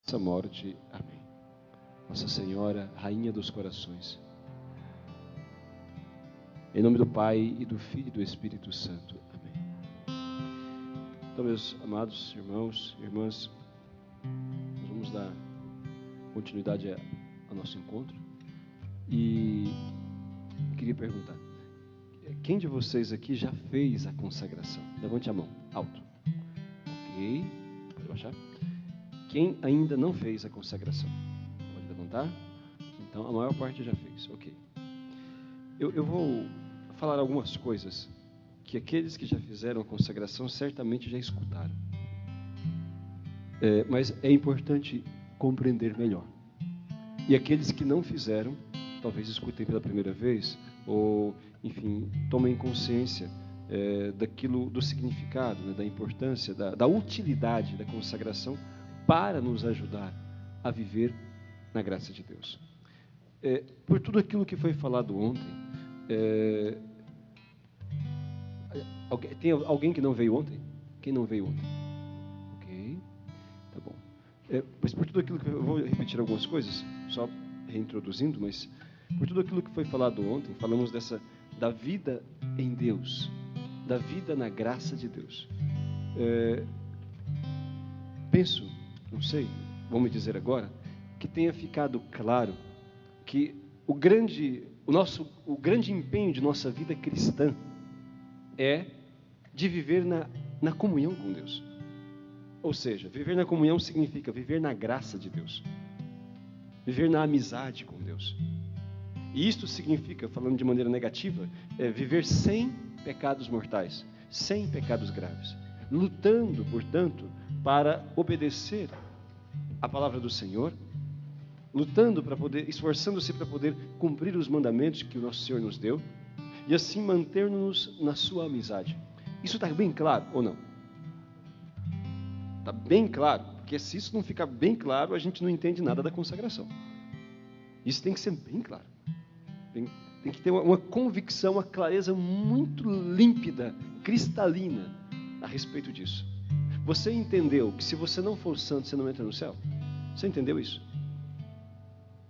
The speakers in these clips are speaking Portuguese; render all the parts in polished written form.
Nossa morte. Amém. Nossa Senhora, Rainha dos Corações. Em nome do Pai, e do Filho e do Espírito Santo. Amém. Então, meus amados irmãos e irmãs, nós vamos dar continuidade ao nosso encontro. E queria perguntar, quem de vocês aqui já fez a consagração? Levante a mão, alto. Ok, pode baixar. Quem ainda não fez a consagração? Pode levantar. Então, a maior parte já fez, ok. Eu vou falar algumas coisas que aqueles que já fizeram a consagração certamente já escutaram. Mas é importante compreender melhor. E aqueles que não fizeram, talvez escutem pela primeira vez, ou, enfim, tomem consciência daquilo, do significado, né, da importância, da utilidade da consagração para nos ajudar a viver na graça de Deus. Por tudo aquilo que foi falado ontem, tem alguém que não veio ontem? Quem não veio ontem? Ok, tá bom. Mas por tudo aquilo que eu vou repetir algumas coisas, só reintroduzindo, mas por tudo aquilo que foi falado ontem, falamos da vida em Deus, da vida na graça de Deus. Penso, não sei, vou me dizer agora, que tenha ficado claro que o grande empenho de nossa vida cristã é de viver na comunhão com Deus. Ou seja, viver na comunhão significa viver na graça de Deus, viver na amizade com Deus. E isto significa, falando de maneira negativa, viver sem pecados mortais, sem pecados graves, lutando, portanto, para obedecer a palavra do Senhor, lutando para poder, esforçando-se para poder cumprir os mandamentos que o nosso Senhor nos deu, e assim manter-nos na sua amizade. Isso está bem claro ou não? Está bem claro, porque se isso não ficar bem claro, a gente não entende nada da consagração. Isso tem que ser bem claro. Tem que ter uma convicção, uma clareza muito límpida, cristalina a respeito disso. Você entendeu que se você não for santo, você não entra no céu? Você entendeu isso?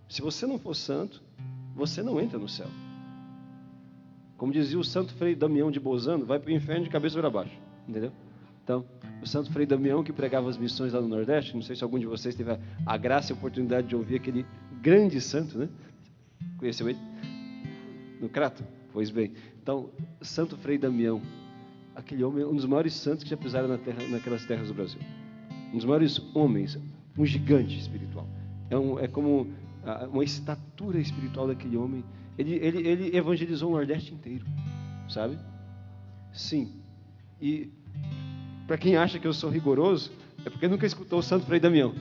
Se você não for santo, você não entra no céu. Como dizia o Santo Frei Damião de Bozano, vai para o inferno de cabeça para baixo. Entendeu? Então, o Santo Frei Damião, que pregava as missões lá no Nordeste, não sei se algum de vocês teve a graça e a oportunidade de ouvir aquele grande santo, né? Conheceu ele? No Crato? Pois bem. Então, Santo Frei Damião, aquele homem, um dos maiores santos que já pisaram naquelas terras do Brasil. Um dos maiores homens, um gigante espiritual. É como uma estatura espiritual daquele homem. Ele evangelizou o Nordeste inteiro, sabe? Sim. E para quem acha que eu sou rigoroso, é porque nunca escutou o Santo Frei Damião.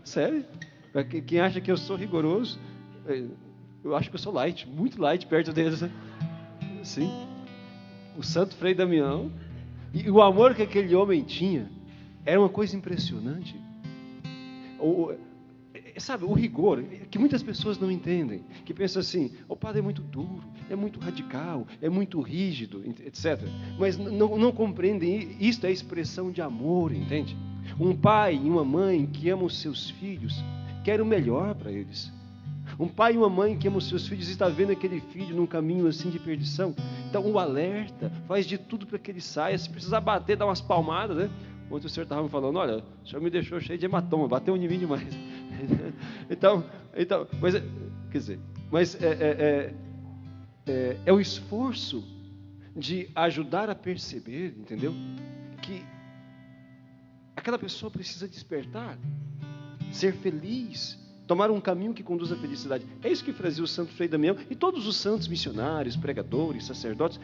Sério. Para quem acha que eu sou rigoroso, eu acho que eu sou light, muito light perto deles. Né? Sim. O Santo Frei Damião, e o amor que aquele homem tinha, era uma coisa impressionante. Sabe, o rigor, que muitas pessoas não entendem, que pensam assim, o padre é muito duro, é muito radical, é muito rígido, etc. Mas não compreendem, isto é expressão de amor, entende? Um pai e uma mãe que amam os seus filhos, querem o melhor para eles. Um pai e uma mãe que amam os seus filhos, está vendo aquele filho num caminho assim de perdição, então o alerta, faz de tudo para que ele saia, se precisar bater, dá umas palmadas, né? Ontem o senhor estava me falando, olha, o senhor me deixou cheio de hematoma, bateu em mim demais. Então, mas, quer dizer, é o esforço de ajudar a perceber, entendeu? Que aquela pessoa precisa despertar, ser feliz, tomar um caminho que conduz à felicidade. É isso que fazia o Santo Frei Damião e todos os santos missionários, pregadores, sacerdotes.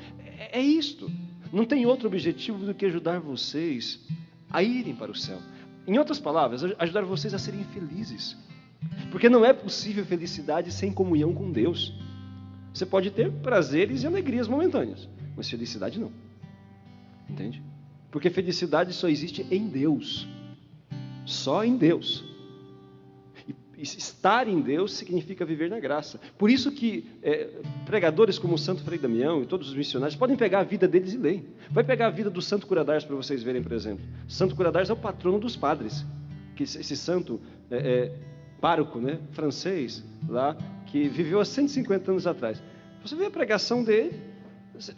É isto. Não tem outro objetivo do que ajudar vocês a irem para o céu. Em outras palavras, ajudar vocês a serem felizes. Porque não é possível felicidade sem comunhão com Deus. Você pode ter prazeres e alegrias momentâneas, mas felicidade não. Entende? Porque felicidade só existe em Deus. Só em Deus. E estar em Deus significa viver na graça. Por isso que pregadores como o Santo Frei Damião e todos os missionários podem pegar a vida deles e ler. Vai pegar a vida do Santo Cura d'Ars para vocês verem, por exemplo. Santo Cura d'Ars é o patrono dos padres. que esse santo pároco, né, francês, lá, que viveu há 150 anos atrás. Você vê a pregação dele,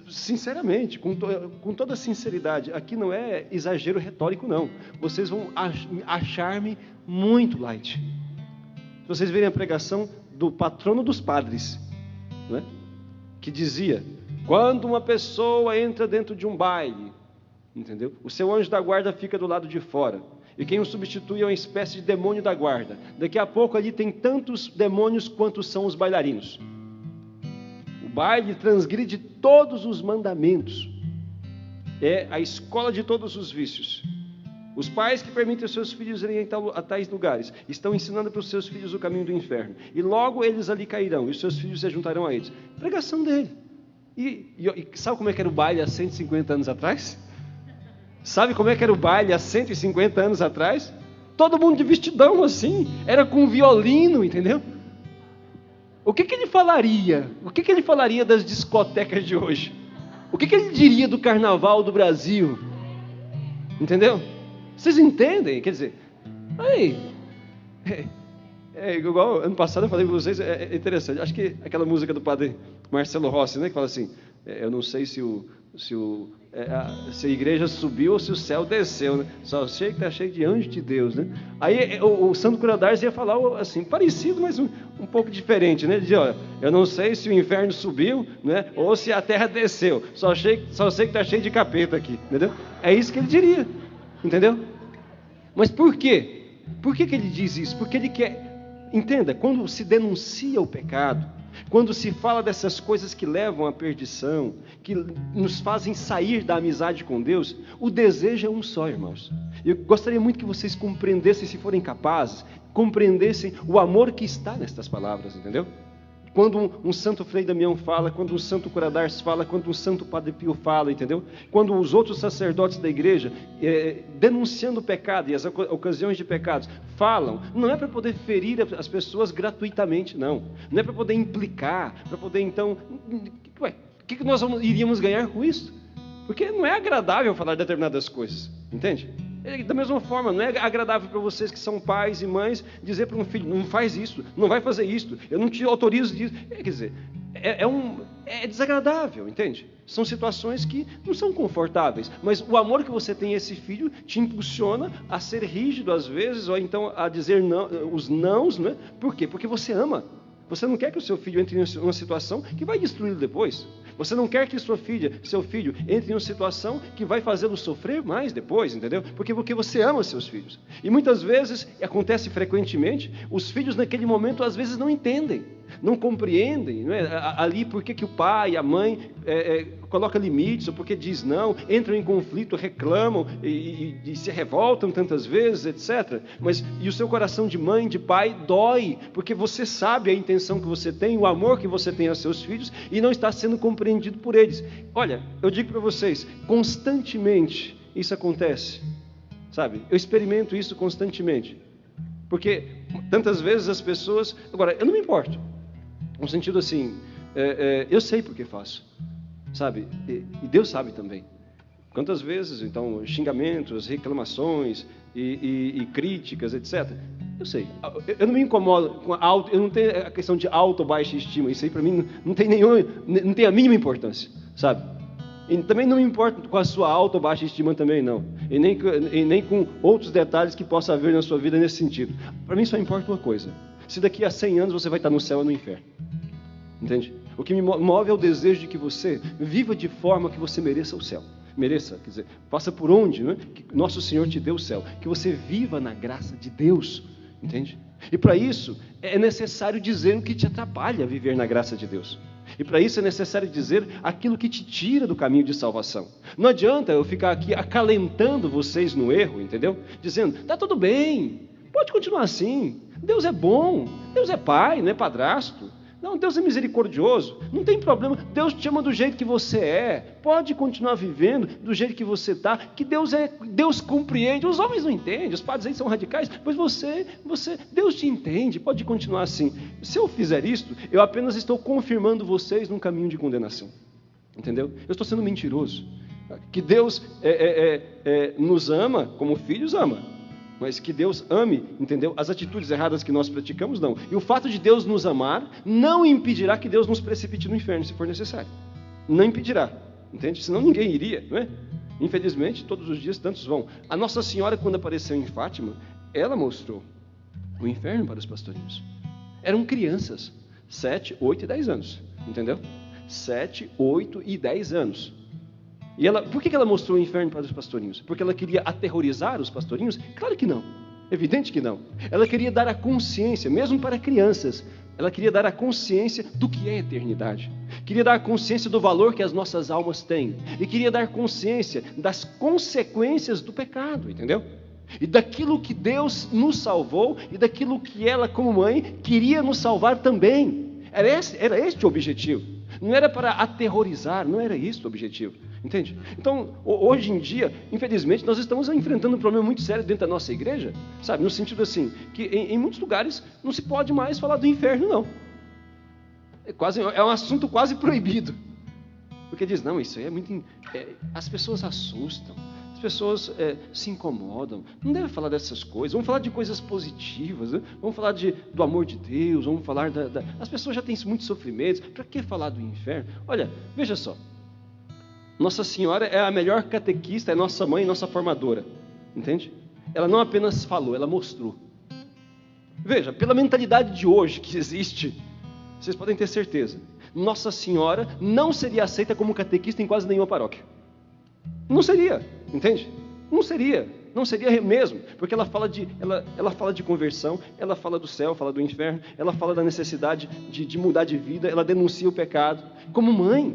sinceramente, com toda sinceridade, aqui não é exagero retórico, não. Vocês vão achar-me muito light. Se vocês verem a pregação do patrono dos padres, né, que dizia, quando uma pessoa entra dentro de um baile, entendeu? O seu anjo da guarda fica do lado de fora. E quem o substitui é uma espécie de demônio da guarda. Daqui a pouco ali tem tantos demônios quantos são os bailarinos. O baile transgride todos os mandamentos. É a escola de todos os vícios. Os pais que permitem os seus filhos irem a tais lugares estão ensinando para os seus filhos o caminho do inferno. E logo eles ali cairão e os seus filhos se juntarão a eles. Pregação dele. E sabe como é que era o baile há 150 anos atrás? Sabe como é que era o baile há 150 anos atrás? Todo mundo de vestidão assim, era com violino, entendeu? O que ele falaria? O que ele falaria das discotecas de hoje? O que ele diria do carnaval do Brasil? Entendeu? Vocês entendem? Quer dizer, aí, igual ano passado eu falei para vocês, é interessante. Acho que aquela música do padre Marcelo Rossi, né, que fala assim, eu não sei se a igreja subiu ou se o céu desceu, né? Só sei que está cheio de anjos de Deus, né? Aí o Santo Cura d'Ars ia falar assim, parecido, mas um pouco diferente, né? Ele dizia, olha, eu não sei se o inferno subiu, né? Ou se a terra desceu, só sei que está cheio de capeta aqui, entendeu? É isso que ele diria, entendeu? Mas por quê? Por que ele diz isso? Porque ele quer, entenda, quando se denuncia o pecado, quando se fala dessas coisas que levam à perdição, que nos fazem sair da amizade com Deus, o desejo é um só, irmãos. Eu gostaria muito que vocês compreendessem, se forem capazes, compreendessem o amor que está nestas palavras, entendeu? Quando um santo Frei Damião fala, quando um santo Cura d'Ars fala, quando um santo Padre Pio fala, entendeu? Quando os outros sacerdotes da igreja, denunciando o pecado e as ocasiões de pecados, falam, não é para poder ferir as pessoas gratuitamente, não. Não é para poder implicar, para poder então... o que nós iríamos ganhar com isso? Porque não é agradável falar determinadas coisas, entende? Da mesma forma, não é agradável para vocês que são pais e mães dizer para um filho, não faz isso, não vai fazer isso, eu não te autorizo disso. Quer dizer, é desagradável, entende? São situações que não são confortáveis, mas o amor que você tem a esse filho te impulsiona a ser rígido às vezes, ou então a dizer não, os nãos, não é? Por quê? Porque você ama. Você não quer que o seu filho entre em uma situação que vai destruí-lo depois. Você não quer que seu filho entre em uma situação que vai fazê-lo sofrer mais depois, entendeu? Porque você ama seus filhos. E muitas vezes, e acontece frequentemente, os filhos naquele momento às vezes não entendem, não compreendem, não é? Ali por que o pai e a mãe coloca limites, ou porque diz não, entram em conflito, reclamam e se revoltam tantas vezes, etc. E o seu coração de mãe, de pai, dói, porque você sabe a intenção que você tem, o amor que você tem aos seus filhos, e não está sendo compreendido por eles. Olha, eu digo para vocês, constantemente isso acontece, sabe? Eu experimento isso constantemente, porque tantas vezes as pessoas... Agora, eu não me importo, no sentido assim, eu sei por que faço, sabe? E Deus sabe também. Quantas vezes, então, xingamentos, reclamações e críticas, etc. Eu sei. Eu não me incomodo com eu não tenho a questão de alta ou baixa estima. Isso aí para mim não tem a mínima importância, sabe? E também não me importo com a sua alta ou baixa estima também, não. E nem com outros detalhes que possa haver na sua vida nesse sentido. Para mim só importa uma coisa. Se daqui a 100 anos você vai estar no céu ou no inferno. Entende? O que me move é o desejo de que você viva de forma que você mereça o céu. Mereça, quer dizer, passa por onde, né? Que nosso Senhor te deu o céu. Que você viva na graça de Deus. Entende? E para isso é necessário dizer o que te atrapalha a viver na graça de Deus. E para isso é necessário dizer aquilo que te tira do caminho de salvação. Não adianta eu ficar aqui acalentando vocês no erro, entendeu? Dizendo, tá tudo bem, pode continuar assim. Deus é bom, Deus é pai, não é padrasto. Não, Deus é misericordioso, não tem problema, Deus te ama do jeito que você é, pode continuar vivendo do jeito que você está, que Deus compreende, os homens não entendem, os padres aí são radicais, mas Deus te entende, pode continuar assim. Se eu fizer isto, eu apenas estou confirmando vocês num caminho de condenação, entendeu? Eu estou sendo mentiroso, que Deus nos ama como filhos ama, Mas que Deus ame, entendeu? As atitudes erradas que nós praticamos, não. E o fato de Deus nos amar não impedirá que Deus nos precipite no inferno, se for necessário. Não impedirá, entende? Senão ninguém iria, não é? Infelizmente, todos os dias tantos vão. A Nossa Senhora, quando apareceu em Fátima, ela mostrou o inferno para os pastorinhos. Eram crianças, 7, 8 e 10 anos, entendeu? 7, 8 e 10 anos. E ela, por que ela mostrou o inferno para os pastorinhos? Porque ela queria aterrorizar os pastorinhos? Claro que não. Evidente que não. Ela queria dar a consciência, mesmo para crianças, ela queria dar a consciência do que é eternidade. Queria dar a consciência do valor que as nossas almas têm. E queria dar consciência das consequências do pecado, entendeu? E daquilo que Deus nos salvou e daquilo que ela, como mãe, queria nos salvar também. Era este o objetivo. Não era para aterrorizar, não era isso o objetivo. Entende? Então, hoje em dia, infelizmente, nós estamos enfrentando um problema muito sério dentro da nossa igreja, sabe? No sentido assim, que em muitos lugares não se pode mais falar do inferno, não. É um assunto quase proibido. Porque diz, não, isso aí é muito... as pessoas assustam, as pessoas se incomodam, não deve falar dessas coisas, vamos falar de coisas positivas, né? Vamos falar do amor de Deus, vamos falar as pessoas já têm muitos sofrimentos, para que falar do inferno? Olha, veja só, Nossa Senhora é a melhor catequista, é nossa mãe, nossa formadora, entende? Ela não apenas falou, ela mostrou. Veja, pela mentalidade de hoje que existe, vocês podem ter certeza, Nossa Senhora não seria aceita como catequista em quase nenhuma paróquia. Não seria, entende? Não seria mesmo, porque ela fala de conversão, ela fala do céu, fala do inferno, ela fala da necessidade de mudar de vida, ela denuncia o pecado. Como mãe,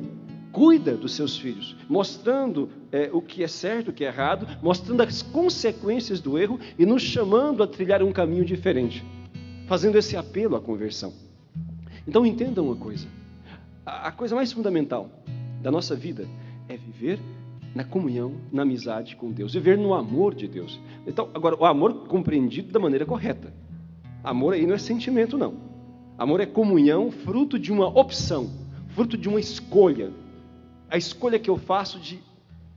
cuida dos seus filhos, mostrando o que é certo, o que é errado, mostrando as consequências do erro e nos chamando a trilhar um caminho diferente, fazendo esse apelo à conversão. Então entendam uma coisa, a coisa mais fundamental da nossa vida é viver na comunhão, na amizade com Deus, viver no amor de Deus. Então, agora, o amor compreendido da maneira correta. Amor aí não é sentimento, não. Amor é comunhão, fruto de uma opção, fruto de uma escolha. A escolha que eu faço de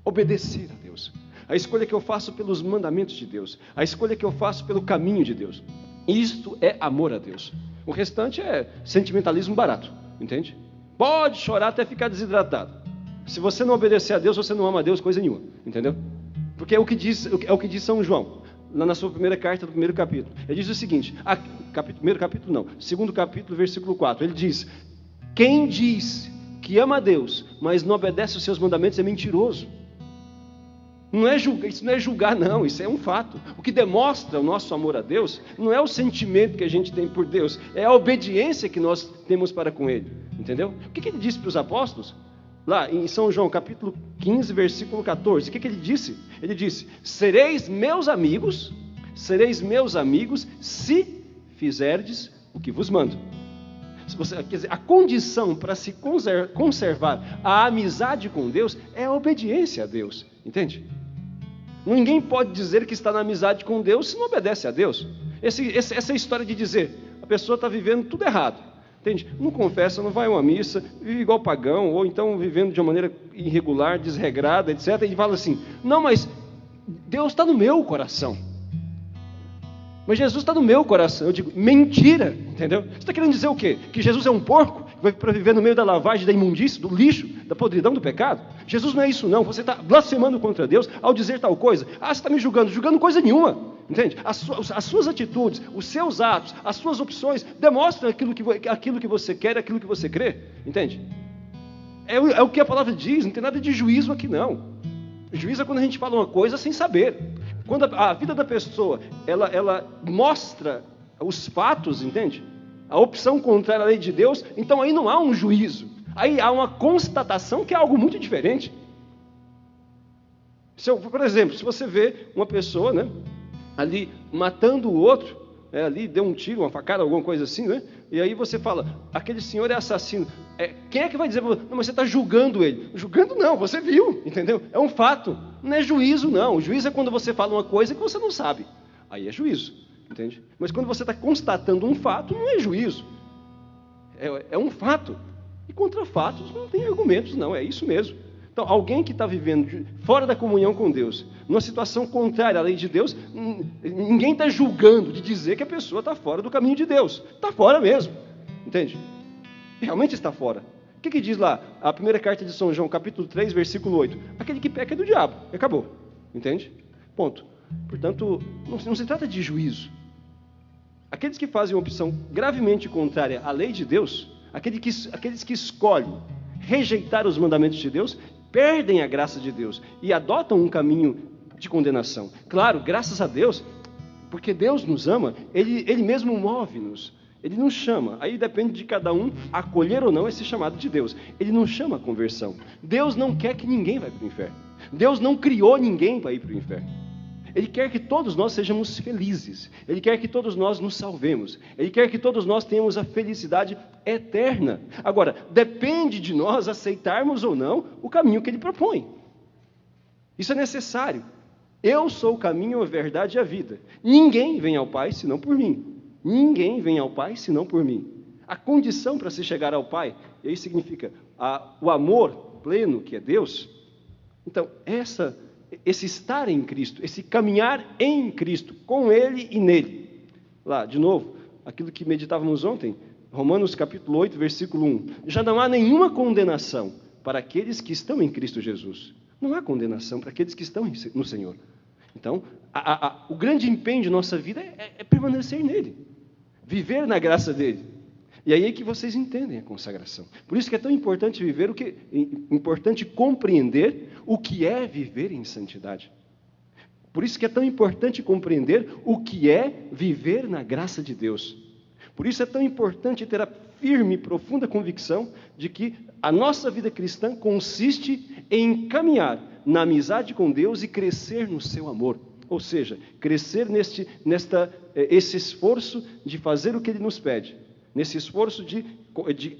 obedecer a Deus. A escolha que eu faço pelos mandamentos de Deus. A escolha que eu faço pelo caminho de Deus. Isto é amor a Deus. O restante é sentimentalismo barato, entende? Pode chorar até ficar desidratado. Se você não obedecer a Deus, você não ama a Deus, coisa nenhuma, entendeu? Porque é o que diz São João, lá na sua primeira carta, do primeiro capítulo. Ele diz o seguinte, primeiro capítulo não, segundo capítulo, versículo 4, ele diz, quem diz que ama a Deus, mas não obedece os seus mandamentos é mentiroso. Isso não é julgar, não, isso é um fato. O que demonstra o nosso amor a Deus não é o sentimento que a gente tem por Deus, é a obediência que nós temos para com Ele, entendeu? O que ele disse para os apóstolos? Lá em São João, capítulo 15, versículo 14, o que ele disse? Ele disse, sereis meus amigos se fizerdes o que vos mando. Quer dizer, a condição para se conservar a amizade com Deus é a obediência a Deus, entende? Ninguém pode dizer que está na amizade com Deus se não obedece a Deus. Essa história de dizer, a pessoa está vivendo tudo errado. Entende? Não confessa, não vai a uma missa, vive igual pagão, ou então vivendo de uma maneira irregular, desregrada, etc. E fala assim, não, mas Deus está no meu coração. Mas Jesus está no meu coração. Eu digo, mentira, entendeu? Você está querendo dizer o quê? Que Jesus é um porco? Que vai para viver no meio da lavagem, da imundície, do lixo, da podridão do pecado? Jesus não é isso não. Você está blasfemando contra Deus ao dizer tal coisa. Você está me julgando. Julgando coisa nenhuma. Entende? As suas atitudes, os seus atos, as suas opções demonstram aquilo que você quer, aquilo que você crê. Entende? É o que a palavra diz, não tem nada de juízo aqui não. Juízo é quando a gente fala uma coisa sem saber. Quando a vida da pessoa, ela mostra os fatos, entende? A opção contrária à lei de Deus, então aí não há um juízo. Aí há uma constatação que é algo muito diferente. Por exemplo, se você vê uma pessoa, né, ali matando o outro, ali deu um tiro, uma facada, alguma coisa assim, né? E aí você fala, aquele senhor é assassino. Quem é que vai dizer, não, mas você está julgando ele? Julgando não, você viu, entendeu? É um fato, não é juízo não. O juízo é quando você fala uma coisa que você não sabe. Aí é juízo, entende? Mas quando você está constatando um fato, não é juízo. É um fato. E contra fatos não tem argumentos não, é isso mesmo. Então, alguém que está vivendo fora da comunhão com Deus, numa situação contrária à lei de Deus, ninguém está julgando de dizer que a pessoa está fora do caminho de Deus. Está fora mesmo, entende? Realmente está fora. O que diz lá? A primeira carta de São João, capítulo 3, versículo 8. Aquele que peca é do diabo. Acabou. Entende? Ponto. Portanto, não se trata de juízo. Aqueles que fazem uma opção gravemente contrária à lei de Deus, aqueles que escolhem rejeitar os mandamentos de Deus, perdem a graça de Deus e adotam um caminho de condenação. Claro, graças a Deus, porque Deus nos ama, Ele mesmo move-nos, Ele nos chama. Aí depende de cada um acolher ou não esse chamado de Deus. Ele não chama a conversão. Deus não quer que ninguém vá para o inferno. Deus não criou ninguém para ir para o inferno. Ele quer que todos nós sejamos felizes. Ele quer que todos nós nos salvemos. Ele quer que todos nós tenhamos a felicidade eterna. Agora, depende de nós aceitarmos ou não o caminho que Ele propõe. Isso é necessário. Eu sou o caminho, a verdade e a vida. Ninguém vem ao Pai senão por mim. Ninguém vem ao Pai senão por mim. A condição para se chegar ao Pai, e aí significa o amor pleno, que é Deus. Então, esse estar em Cristo, esse caminhar em Cristo, com Ele e nele. Lá, de novo, aquilo que meditávamos ontem, Romanos capítulo 8, versículo 1. Já não há nenhuma condenação para aqueles que estão em Cristo Jesus. Não há condenação para aqueles que estão no Senhor. Então, o grande empenho de nossa vida é permanecer nele, viver na graça dele. E aí é que vocês entendem a consagração. Por isso que é tão importante importante compreender o que é viver em santidade. Por isso que é tão importante compreender o que é viver na graça de Deus. Por isso é tão importante ter a firme e profunda convicção de que a nossa vida cristã consiste em caminhar na amizade com Deus e crescer no seu amor. Ou seja, crescer esse esforço de fazer o que Ele nos pede. Nesse esforço de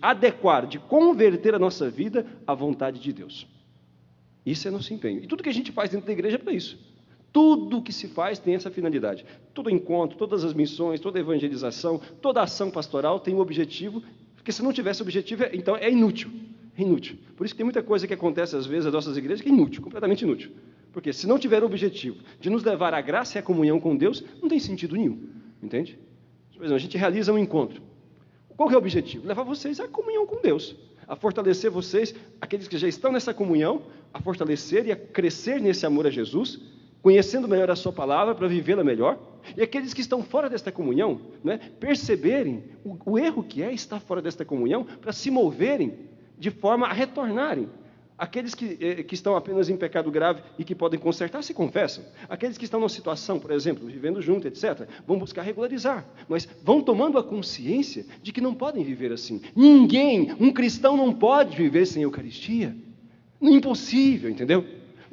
adequar, de converter a nossa vida à vontade de Deus. Isso é nosso empenho. E tudo que a gente faz dentro da igreja é para isso. Tudo que se faz tem essa finalidade. Todo encontro, todas as missões, toda evangelização, toda ação pastoral tem um objetivo, porque se não tivesse objetivo, então é inútil. É inútil. Por isso que tem muita coisa que acontece às vezes nas nossas igrejas que é inútil, completamente inútil. Porque se não tiver o objetivo de nos levar à graça e à comunhão com Deus, não tem sentido nenhum. Entende? Por exemplo, a gente realiza um encontro. Qual que é o objetivo? Levar vocês à comunhão com Deus, a fortalecer vocês, aqueles que já estão nessa comunhão, a fortalecer e a crescer nesse amor a Jesus, conhecendo melhor a sua palavra para vivê-la melhor, e aqueles que estão fora desta comunhão, né, perceberem o erro que é estar fora desta comunhão, para se moverem de forma a retornarem. Aqueles que estão apenas em pecado grave e que podem consertar, se confessam. Aqueles que estão numa situação, por exemplo, vivendo junto, etc., vão buscar regularizar, mas vão tomando a consciência de que não podem viver assim. Um cristão não pode viver sem Eucaristia. Impossível, entendeu?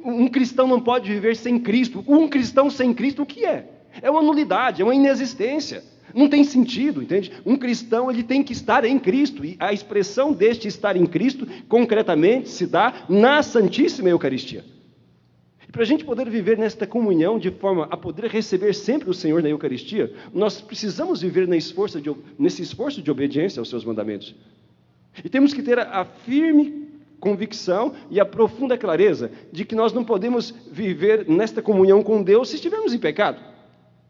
Um cristão não pode viver sem Cristo. Um cristão sem Cristo, o que é? É uma nulidade, é uma inexistência. Não tem sentido, entende? Um cristão, ele tem que estar em Cristo, e a expressão deste estar em Cristo, concretamente, se dá na Santíssima Eucaristia. E para a gente poder viver nesta comunhão, de forma a poder receber sempre o Senhor na Eucaristia, nós precisamos viver nesse esforço de obediência aos seus mandamentos. E temos que ter a firme convicção e a profunda clareza de que nós não podemos viver nesta comunhão com Deus se estivermos em pecado,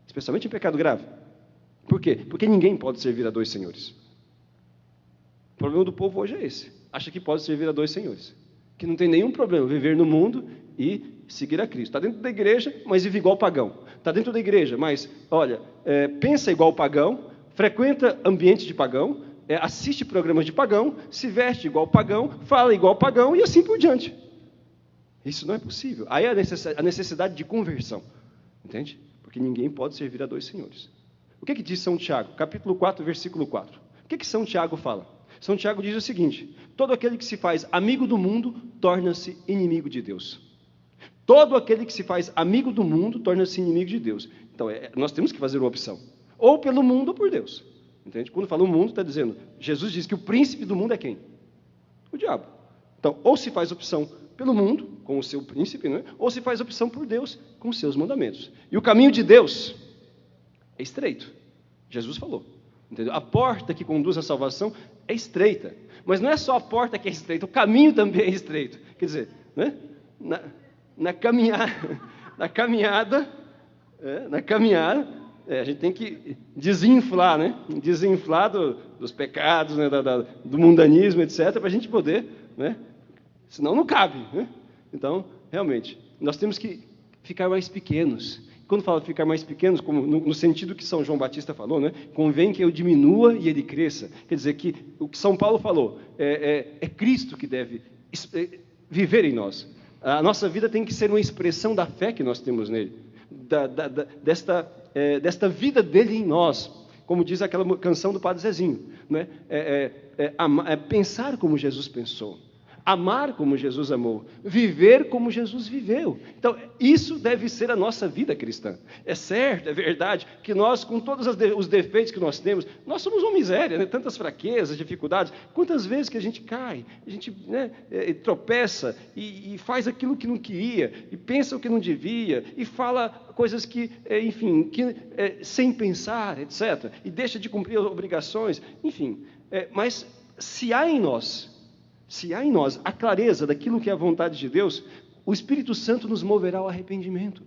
especialmente em pecado grave. Por quê? Porque ninguém pode servir a dois senhores. O problema do povo hoje é esse. Acha que pode servir a dois senhores. Que não tem nenhum problema viver no mundo e seguir a Cristo. Está dentro da igreja, mas vive igual pagão. Está dentro da igreja, mas, pensa igual pagão, frequenta ambientes de pagão, assiste programas de pagão, se veste igual pagão, fala igual pagão e assim por diante. Isso não é possível. Aí a necessidade de conversão. Entende? Porque ninguém pode servir a dois senhores. O que diz São Tiago? Capítulo 4, versículo 4. O que São Tiago fala? São Tiago diz o seguinte: todo aquele que se faz amigo do mundo, torna-se inimigo de Deus. Todo aquele que se faz amigo do mundo, torna-se inimigo de Deus. Então, nós temos que fazer uma opção. Ou pelo mundo ou por Deus. Entende? Quando fala o mundo, está dizendo, Jesus diz que o príncipe do mundo é quem? O diabo. Então, ou se faz opção pelo mundo, com o seu príncipe, né? Ou se faz opção por Deus, com os seus mandamentos. E o caminho de Deus é estreito. Jesus falou. Entendeu? A porta que conduz à salvação é estreita. Mas não é só a porta que é estreita, o caminho também é estreito. Quer dizer, né? Na caminhada, a gente tem que desinflar, né? Desinflar dos pecados, né? Do mundanismo, etc., para a gente poder, né? Senão não cabe, né? Então, realmente, nós temos que ficar mais pequenos. Quando fala ficar mais pequenos, como no sentido que São João Batista falou, né? Convém que eu diminua e ele cresça. Quer dizer que o que São Paulo falou é Cristo que deve viver em nós. A nossa vida tem que ser uma expressão da fé que nós temos nele, desta vida dele em nós, como diz aquela canção do Padre Zezinho, né? Pensar como Jesus pensou, amar como Jesus amou, viver como Jesus viveu. Então, isso deve ser a nossa vida cristã. É certo, é verdade, que nós, com todos os defeitos que nós temos, nós somos uma miséria, né? Tantas fraquezas, dificuldades. Quantas vezes que a gente cai, a gente, né, tropeça e faz aquilo que não queria, e pensa o que não devia, e fala coisas que, enfim, sem pensar, etc., e deixa de cumprir as obrigações, enfim. Mas se há em nós a clareza daquilo que é a vontade de Deus, o Espírito Santo nos moverá ao arrependimento.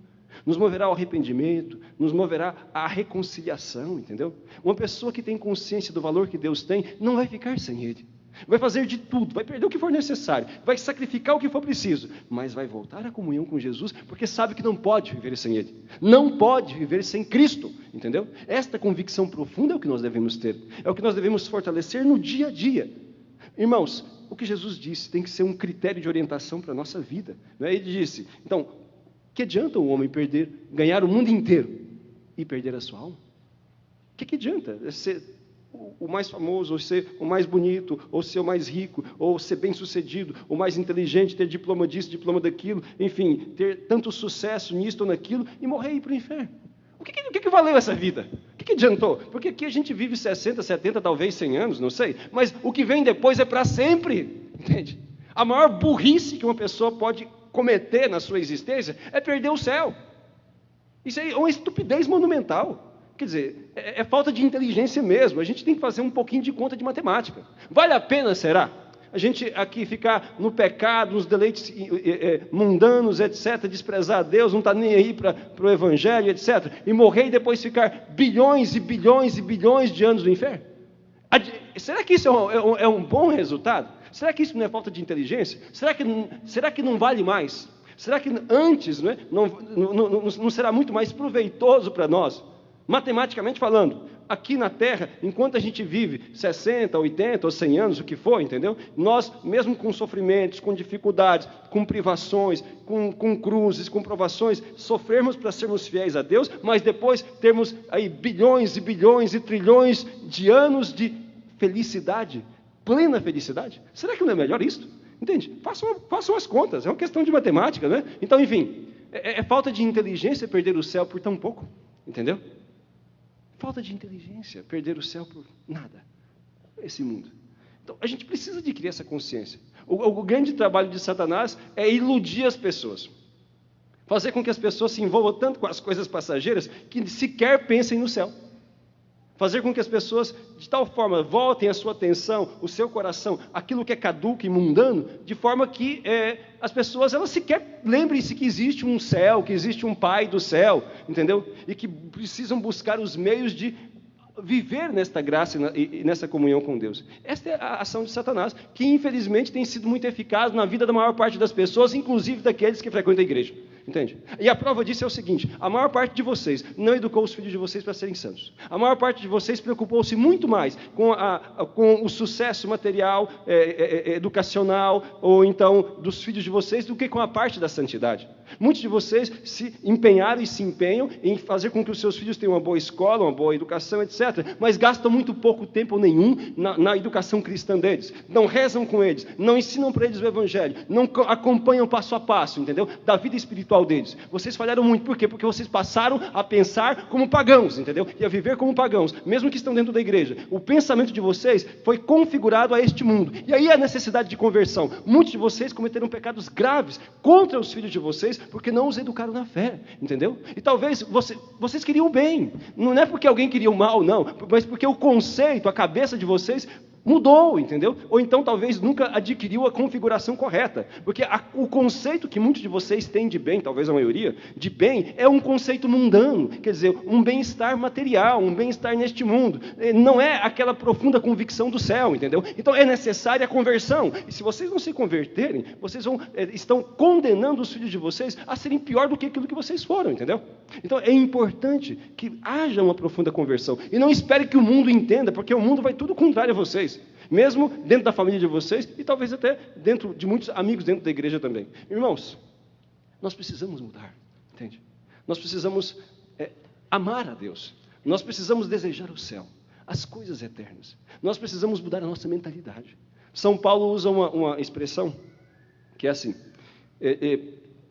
Nos moverá ao arrependimento, nos moverá à reconciliação, entendeu? Uma pessoa que tem consciência do valor que Deus tem, não vai ficar sem Ele. Vai fazer de tudo, vai perder o que for necessário, vai sacrificar o que for preciso, mas vai voltar à comunhão com Jesus, porque sabe que não pode viver sem Ele. Não pode viver sem Cristo, entendeu? Esta convicção profunda é o que nós devemos ter, é o que nós devemos fortalecer no dia a dia. Irmãos, o que Jesus disse tem que ser um critério de orientação para a nossa vida. Né? Ele disse, então, que adianta o homem ganhar o mundo inteiro e perder a sua alma? O que adianta ser o mais famoso, ou ser o mais bonito, ou ser o mais rico, ou ser bem-sucedido, o mais inteligente, ter diploma disso, diploma daquilo, enfim, ter tanto sucesso nisto ou naquilo, e morrer e ir para o inferno? O que valeu essa vida? O que adiantou? Porque aqui a gente vive 60, 70, talvez 100 anos, não sei, mas o que vem depois é para sempre, entende? A maior burrice que uma pessoa pode cometer na sua existência é perder o céu. Isso é uma estupidez monumental. Quer dizer, é falta de inteligência mesmo. A gente tem que fazer um pouquinho de conta de matemática. Vale a pena, será? A gente aqui ficar no pecado, nos deleites mundanos, etc., desprezar a Deus, não está nem aí para o Evangelho, etc., e morrer e depois ficar bilhões e bilhões e bilhões de anos no inferno? Será que isso é um bom resultado? Será que isso não é falta de inteligência? Será que não vale mais? Será que antes, né, não será muito mais proveitoso para nós? Matematicamente falando, aqui na Terra, enquanto a gente vive 60, 80 ou 100 anos, o que for, entendeu? Nós, mesmo com sofrimentos, com dificuldades, com privações, com cruzes, com provações, sofrermos para sermos fiéis a Deus, mas depois termos aí bilhões e bilhões e trilhões de anos de felicidade, plena felicidade. Será que não é melhor isso? Entende? Façam as contas, é uma questão de matemática, né? Então, enfim, é falta de inteligência perder o céu por tão pouco, entendeu? Falta de inteligência, perder o céu por nada, esse mundo. Então, a gente precisa adquirir essa consciência. O grande trabalho de Satanás é iludir as pessoas. Fazer com que as pessoas se envolvam tanto com as coisas passageiras que sequer pensem no céu. Fazer com que as pessoas, de tal forma, voltem a sua atenção, o seu coração, aquilo que é caduco e mundano, de forma que as pessoas, elas sequer lembrem-se que existe um céu, que existe um Pai do céu, entendeu? E que precisam buscar os meios de viver nesta graça e nessa comunhão com Deus. Esta é a ação de Satanás, que infelizmente tem sido muito eficaz na vida da maior parte das pessoas, inclusive daqueles que frequentam a igreja. Entende? E a prova disso é o seguinte: a maior parte de vocês não educou os filhos de vocês para serem santos. A maior parte de vocês preocupou-se muito mais com o sucesso material, educacional, ou então dos filhos de vocês, do que com a parte da santidade. Muitos de vocês se empenharam e se empenham em fazer com que os seus filhos tenham uma boa escola, uma boa educação, etc., mas gastam muito pouco tempo ou nenhum na educação cristã deles. Não rezam com eles, não ensinam para eles o Evangelho, não acompanham passo a passo, entendeu? Da vida espiritual deles. Vocês falharam muito. Por quê? Porque vocês passaram a pensar como pagãos, entendeu? E a viver como pagãos, mesmo que estão dentro da igreja. O pensamento de vocês foi configurado a este mundo. E aí a necessidade de conversão. Muitos de vocês cometeram pecados graves contra os filhos de vocês, porque não os educaram na fé, entendeu? E talvez vocês queriam o bem. Não é porque alguém queria o mal, não, mas porque o conceito, a cabeça de vocês Mudou, entendeu? Ou então talvez nunca adquiriu a configuração correta. Porque o conceito que muitos de vocês têm de bem, talvez a maioria, de bem, é um conceito mundano. Quer dizer, um bem-estar material, um bem-estar neste mundo. Não é aquela profunda convicção do céu, entendeu? Então é necessária a conversão. E se vocês não se converterem, vocês estão condenando os filhos de vocês a serem pior do que aquilo que vocês foram, entendeu? Então é importante que haja uma profunda conversão. E não espere que o mundo entenda, porque o mundo vai tudo contrário a vocês. Mesmo dentro da família de vocês e talvez até dentro de muitos amigos dentro da igreja também. Irmãos, nós precisamos mudar, entende? Nós precisamos amar a Deus. Nós precisamos desejar o céu, as coisas eternas. Nós precisamos mudar a nossa mentalidade. São Paulo usa uma expressão que é assim,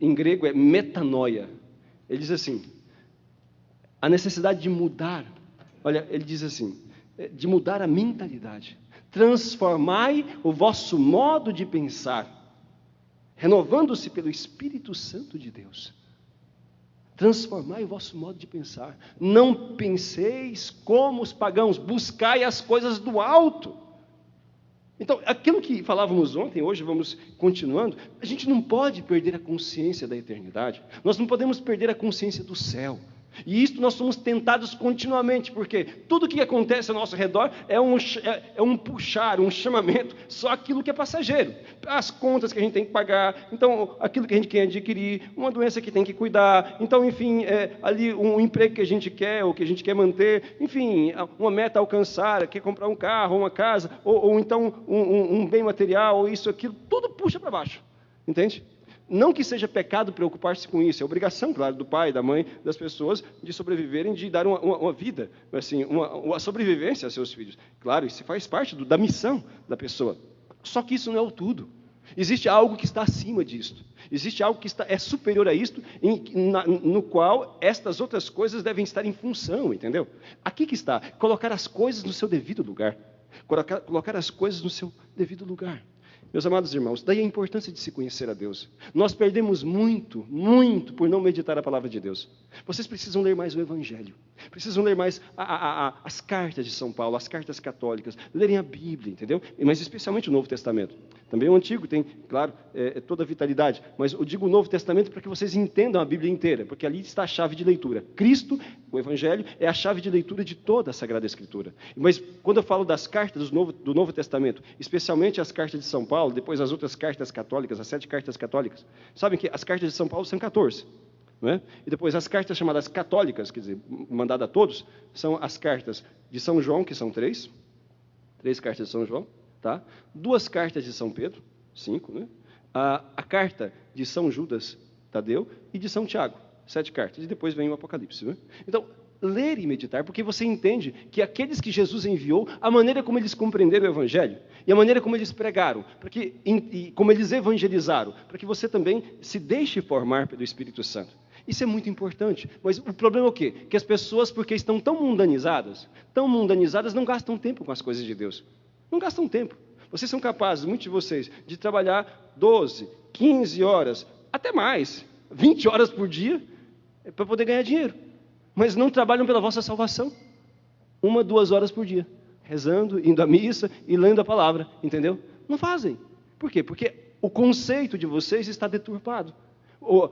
em grego é metanoia. Ele diz assim, a necessidade de mudar, olha, ele diz assim, de mudar a mentalidade. Transformai o vosso modo de pensar, renovando-se pelo Espírito Santo de Deus. Transformai o vosso modo de pensar. Não penseis como os pagãos, buscai as coisas do alto. Então, aquilo que falávamos ontem, hoje vamos continuando, a gente não pode perder a consciência da eternidade. Nós não podemos perder a consciência do céu. E isso nós somos tentados continuamente, porque tudo que acontece ao nosso redor é um puxar, um chamamento, só aquilo que é passageiro. As contas que a gente tem que pagar, então aquilo que a gente quer adquirir, uma doença que tem que cuidar, então, enfim, ali um emprego que a gente quer, ou que a gente quer manter, enfim, uma meta a alcançar, quer comprar um carro, uma casa, ou então um bem material, ou isso, aquilo, tudo puxa para baixo, entende? Não que seja pecado preocupar-se com isso, é obrigação, claro, do pai, da mãe, das pessoas, de sobreviverem, de dar uma vida, assim, uma sobrevivência a seus filhos. Claro, isso faz parte da missão da pessoa. Só que isso não é o tudo. Existe algo que está acima disto. Existe algo que é superior a isto, no qual estas outras coisas devem estar em função, entendeu? Aqui que está, colocar as coisas no seu devido lugar. Colocar as coisas no seu devido lugar. Meus amados irmãos, daí a importância de se conhecer a Deus. Nós perdemos muito, muito por não meditar a palavra de Deus. Vocês precisam ler mais o Evangelho. Precisam ler mais as cartas de São Paulo, as cartas católicas, lerem a Bíblia, entendeu? Mas especialmente o Novo Testamento. Também o Antigo tem, claro, toda a vitalidade. Mas eu digo o Novo Testamento para que vocês entendam a Bíblia inteira, porque ali está a chave de leitura. Cristo, o Evangelho, é a chave de leitura de toda a Sagrada Escritura. Mas quando eu falo das cartas do Novo Testamento, especialmente as cartas de São Paulo, depois as outras cartas católicas, as 7 cartas católicas, sabem que as cartas de São Paulo são 14. Não é? E depois as cartas chamadas católicas, quer dizer, mandadas a todos, são as cartas de São João, que são 3 cartas de São João, tá? 2 cartas de São Pedro, 5, né? A carta de São Judas Tadeu e de São Tiago, 7 cartas, e depois vem o Apocalipse. Né? Então, ler e meditar, porque você entende que aqueles que Jesus enviou, a maneira como eles compreenderam o Evangelho, e a maneira como eles pregaram, e como eles evangelizaram, para que você também se deixe formar pelo Espírito Santo. Isso é muito importante, mas o problema é o quê? Que as pessoas, porque estão tão mundanizadas, não gastam tempo com as coisas de Deus. Não gastam tempo. Vocês são capazes, muitos de vocês, de trabalhar 12, 15 horas, até mais, 20 horas por dia, para poder ganhar dinheiro. Mas não trabalham pela vossa salvação. 1, 2 horas por dia, rezando, indo à missa e lendo a palavra, entendeu? Não fazem. Por quê? Porque o conceito de vocês está deturpado.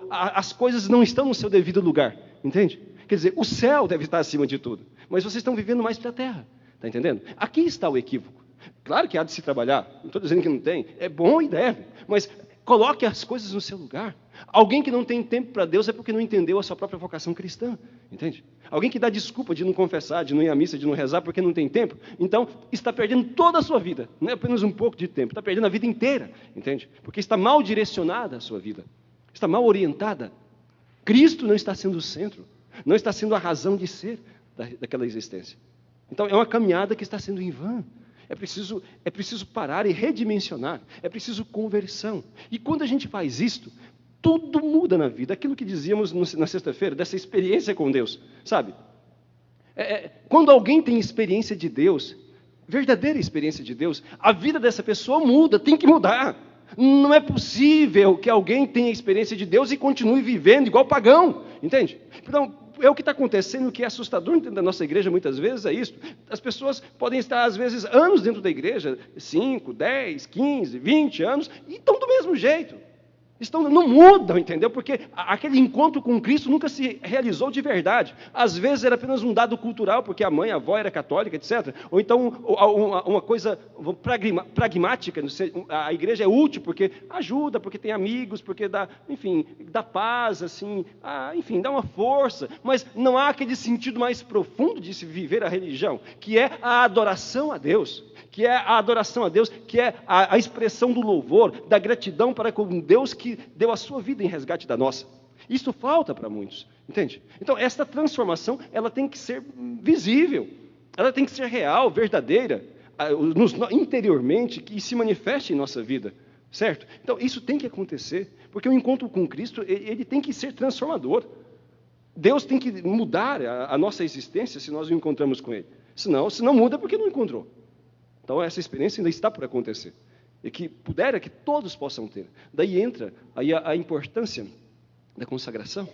As coisas não estão no seu devido lugar, entende? Quer dizer, o céu deve estar acima de tudo, mas vocês estão vivendo mais para a terra, está entendendo? Aqui está o equívoco. Claro que há de se trabalhar, não estou dizendo que não tem, é bom e deve, mas coloque as coisas no seu lugar. Alguém que não tem tempo para Deus é porque não entendeu a sua própria vocação cristã, entende? Alguém que dá desculpa de não confessar, de não ir à missa, de não rezar porque não tem tempo, então está perdendo toda a sua vida, não é apenas um pouco de tempo, está perdendo a vida inteira, entende? Porque está mal direcionada a sua vida. Está mal orientada. Cristo não está sendo o centro, não está sendo a razão de ser daquela existência. Então, é uma caminhada que está sendo em vão. É preciso parar e redimensionar. É preciso conversão. E quando a gente faz isto, tudo muda na vida. Aquilo que dizíamos na sexta-feira, dessa experiência com Deus. Sabe? Quando alguém tem experiência de Deus, verdadeira experiência de Deus, a vida dessa pessoa muda, tem que mudar. Não é possível que alguém tenha experiência de Deus e continue vivendo igual pagão, entende? Então, é o que está acontecendo, o que é assustador dentro da nossa igreja muitas vezes é isso. As pessoas podem estar, às vezes, anos dentro da igreja, 5, 10, 15, 20 anos, e estão do mesmo jeito. Não mudam, entendeu? Porque aquele encontro com Cristo nunca se realizou de verdade. Às vezes era apenas um dado cultural, porque a mãe, a avó era católica, etc. Ou então uma coisa pragmática, a igreja é útil porque ajuda, porque tem amigos, porque dá, enfim, dá paz, assim, enfim, dá uma força. Mas não há aquele sentido mais profundo de se viver a religião, que é a adoração a Deus. Que é a adoração a Deus, que é a expressão do louvor, da gratidão para com Deus que deu a sua vida em resgate da nossa. Isso falta para muitos, entende? Então, esta transformação, ela tem que ser visível, ela tem que ser real, verdadeira, interiormente, que se manifeste em nossa vida, certo? Então, isso tem que acontecer, porque o encontro com Cristo, ele tem que ser transformador. Deus tem que mudar a nossa existência se nós o encontramos com Ele. Se não muda, porque não encontrou. Então, essa experiência ainda está por acontecer. E que pudera que todos possam ter. Daí entra aí a importância da consagração,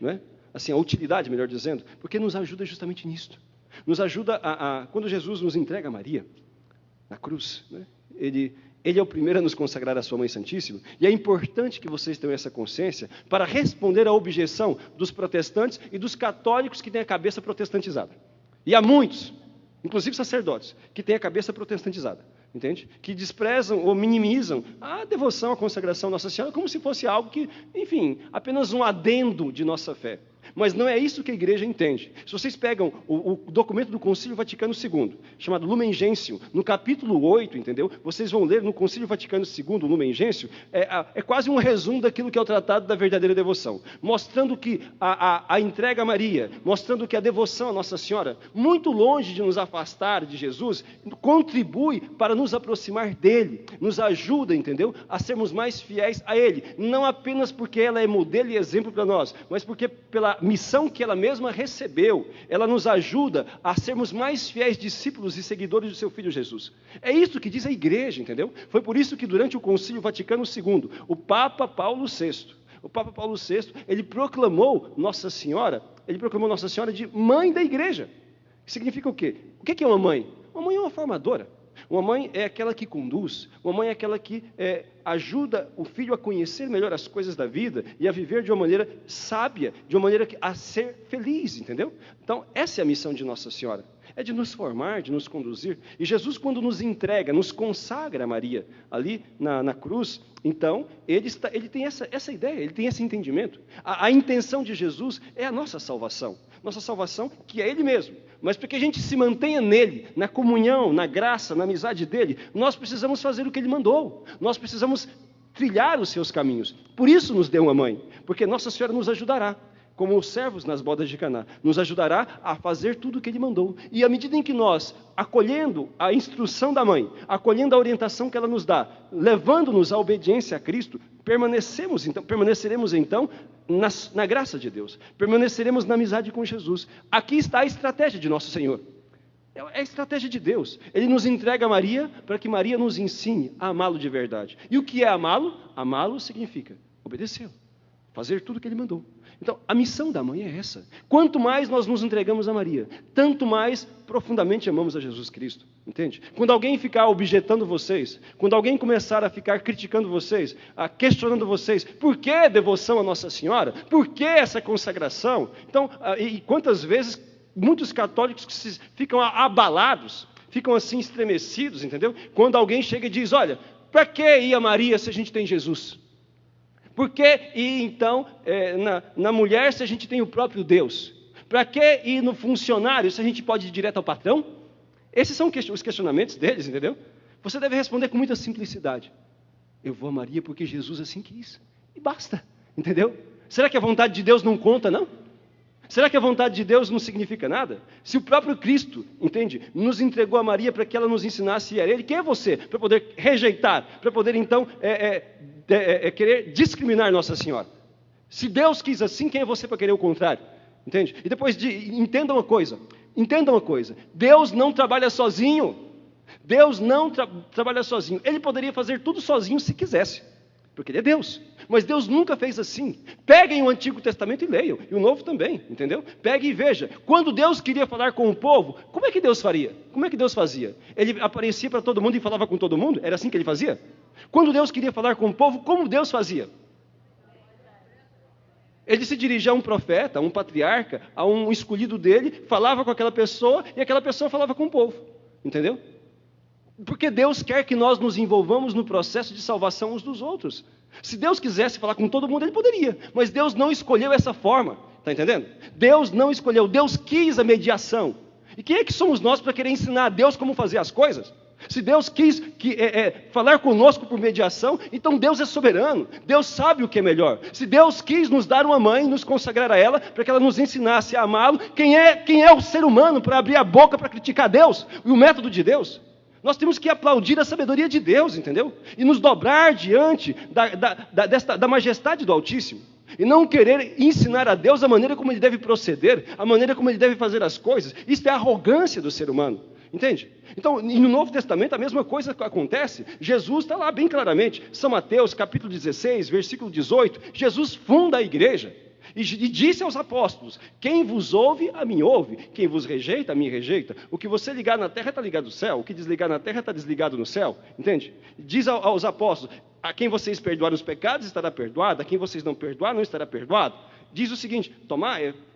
não é? Assim, a utilidade, melhor dizendo, porque nos ajuda justamente nisto. Nos ajuda quando Jesus nos entrega a Maria, na cruz, né? Ele é o primeiro a nos consagrar a sua Mãe Santíssima, e é importante que vocês tenham essa consciência para responder à objeção dos protestantes e dos católicos que têm a cabeça protestantizada. E há muitos, inclusive sacerdotes, que têm a cabeça protestantizada, entende? Que desprezam ou minimizam a devoção, a consagração à Nossa Senhora como se fosse algo que, enfim, apenas um adendo de nossa fé. Mas não é isso que a igreja entende. Se vocês pegam o documento do Concílio Vaticano II, chamado Lumen Gentium, no capítulo 8, entendeu? Vocês vão ler no Concílio Vaticano II, Lumen Gentium, é quase um resumo daquilo que é o Tratado da Verdadeira Devoção, mostrando que a entrega a Maria, mostrando que a devoção à Nossa Senhora, muito longe de nos afastar de Jesus, contribui para nos aproximar dele, nos ajuda, entendeu? A sermos mais fiéis a Ele, não apenas porque ela é modelo e exemplo para nós, mas porque pela missão que ela mesma recebeu, ela nos ajuda a sermos mais fiéis discípulos e seguidores do seu Filho Jesus. É isso que diz a igreja, entendeu? Foi por isso que durante o Concílio Vaticano II, o Papa Paulo VI, ele proclamou Nossa Senhora de mãe da igreja. Significa o quê? O que é uma mãe? Uma mãe é uma formadora. Uma mãe é aquela que conduz, uma mãe é aquela que ajuda o filho a conhecer melhor as coisas da vida e a viver de uma maneira sábia, de uma maneira a ser feliz, entendeu? Então, essa é a missão de Nossa Senhora, é de nos formar, de nos conduzir. E Jesus, quando nos entrega, nos consagra a Maria, ali na cruz, então, ele tem essa ideia, ele tem esse entendimento. A intenção de Jesus é a nossa salvação, que é Ele mesmo. Mas para que a gente se mantenha nele, na comunhão, na graça, na amizade dele, nós precisamos fazer o que ele mandou. Nós precisamos trilhar os seus caminhos. Por isso nos deu uma mãe, porque Nossa Senhora nos ajudará, como os servos nas bodas de Caná, nos ajudará a fazer tudo o que ele mandou. E à medida em que nós, acolhendo a instrução da mãe, acolhendo a orientação que ela nos dá, levando-nos à obediência a Cristo, permaneceremos então na graça de Deus, permaneceremos na amizade com Jesus. Aqui está a estratégia de nosso Senhor, é a estratégia de Deus. Ele nos entrega a Maria para que Maria nos ensine a amá-lo de verdade. E o que é amá-lo? Amá-lo significa obedecê-lo, fazer tudo o que ele mandou. Então, a missão da mãe é essa. Quanto mais nós nos entregamos a Maria, tanto mais profundamente amamos a Jesus Cristo, entende? Quando alguém ficar objetando vocês, quando alguém começar a ficar criticando vocês, questionando vocês, por que devoção a Nossa Senhora? Por que essa consagração? Então, e quantas vezes muitos católicos que ficam abalados, ficam assim estremecidos, entendeu? Quando alguém chega e diz, olha, para que ir a Maria se a gente tem Jesus? Por que ir, então, na mulher se a gente tem o próprio Deus? Para que ir no funcionário se a gente pode ir direto ao patrão? Esses são os questionamentos deles, entendeu? Você deve responder com muita simplicidade. Eu vou a Maria porque Jesus assim quis. E basta, entendeu? Será que a vontade de Deus não conta, não? Será que a vontade de Deus não significa nada? Se o próprio Cristo, entende, nos entregou a Maria para que ela nos ensinasse a Ele, quem é você para poder rejeitar, para poder então querer discriminar Nossa Senhora? Se Deus quis assim, quem é você para querer o contrário? Entende? E depois entenda uma coisa, Deus não trabalha sozinho, Deus não trabalha sozinho, Ele poderia fazer tudo sozinho se quisesse, porque Ele é Deus, Mas Deus nunca fez assim. Peguem o Antigo Testamento e leiam, e o Novo também, entendeu? Peguem e veja. Quando Deus queria falar com o povo, como é que Deus faria? Como é que Deus fazia? Ele aparecia para todo mundo e falava com todo mundo? Era assim que ele fazia? Quando Deus queria falar com o povo, como Deus fazia? Ele se dirigia a um profeta, a um patriarca, a um escolhido dele, falava com aquela pessoa e aquela pessoa falava com o povo. Entendeu? Porque Deus quer que nós nos envolvamos no processo de salvação uns dos outros. Se Deus quisesse falar com todo mundo, Ele poderia. Mas Deus não escolheu essa forma. Está entendendo? Deus não escolheu. Deus quis a mediação. E quem é que somos nós para querer ensinar a Deus como fazer as coisas? Se Deus quis falar conosco por mediação, então Deus é soberano. Deus sabe o que é melhor. Se Deus quis nos dar uma mãe, nos consagrar a ela, para que ela nos ensinasse a amá-lo, quem é o ser humano para abrir a boca para criticar Deus e o método de Deus? Nós temos que aplaudir a sabedoria de Deus, entendeu? E nos dobrar diante da majestade do Altíssimo. E não querer ensinar a Deus a maneira como Ele deve proceder, a maneira como Ele deve fazer as coisas. Isso é arrogância do ser humano. Entende? Então, no Novo Testamento, a mesma coisa acontece. Jesus está lá bem claramente. São Mateus, capítulo 16, versículo 18. Jesus funda a igreja. E disse aos apóstolos: quem vos ouve, a mim ouve. Quem vos rejeita, a mim rejeita. O que você ligar na terra está ligado no céu. O que desligar na terra está desligado no céu. Entende? Diz aos apóstolos: a quem vocês perdoarem os pecados, estará perdoado. A quem vocês não perdoarem, não estará perdoado. Diz o seguinte: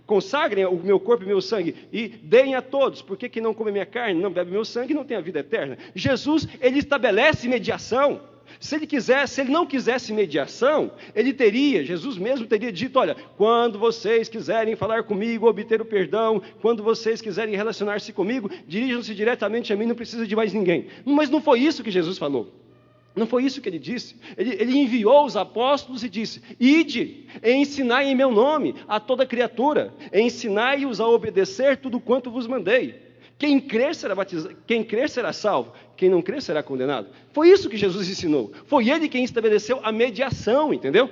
consagrem o meu corpo e o meu sangue e deem a todos, porque quem não come minha carne, não bebe meu sangue, não tem a vida eterna. Jesus, Ele estabelece mediação. Se ele não quisesse mediação, Jesus mesmo teria dito: olha, quando vocês quiserem falar comigo, obter o perdão, quando vocês quiserem relacionar-se comigo, dirijam-se diretamente a mim, não precisa de mais ninguém. Mas não foi isso que Jesus falou. Não foi isso que Ele disse. Ele enviou os apóstolos e disse: ide, e ensinai em meu nome a toda criatura, e ensinai-os a obedecer tudo quanto vos mandei. Quem crer será batizado, quem crer será salvo, quem não crer será condenado. Foi isso que Jesus ensinou. Foi Ele quem estabeleceu a mediação, entendeu?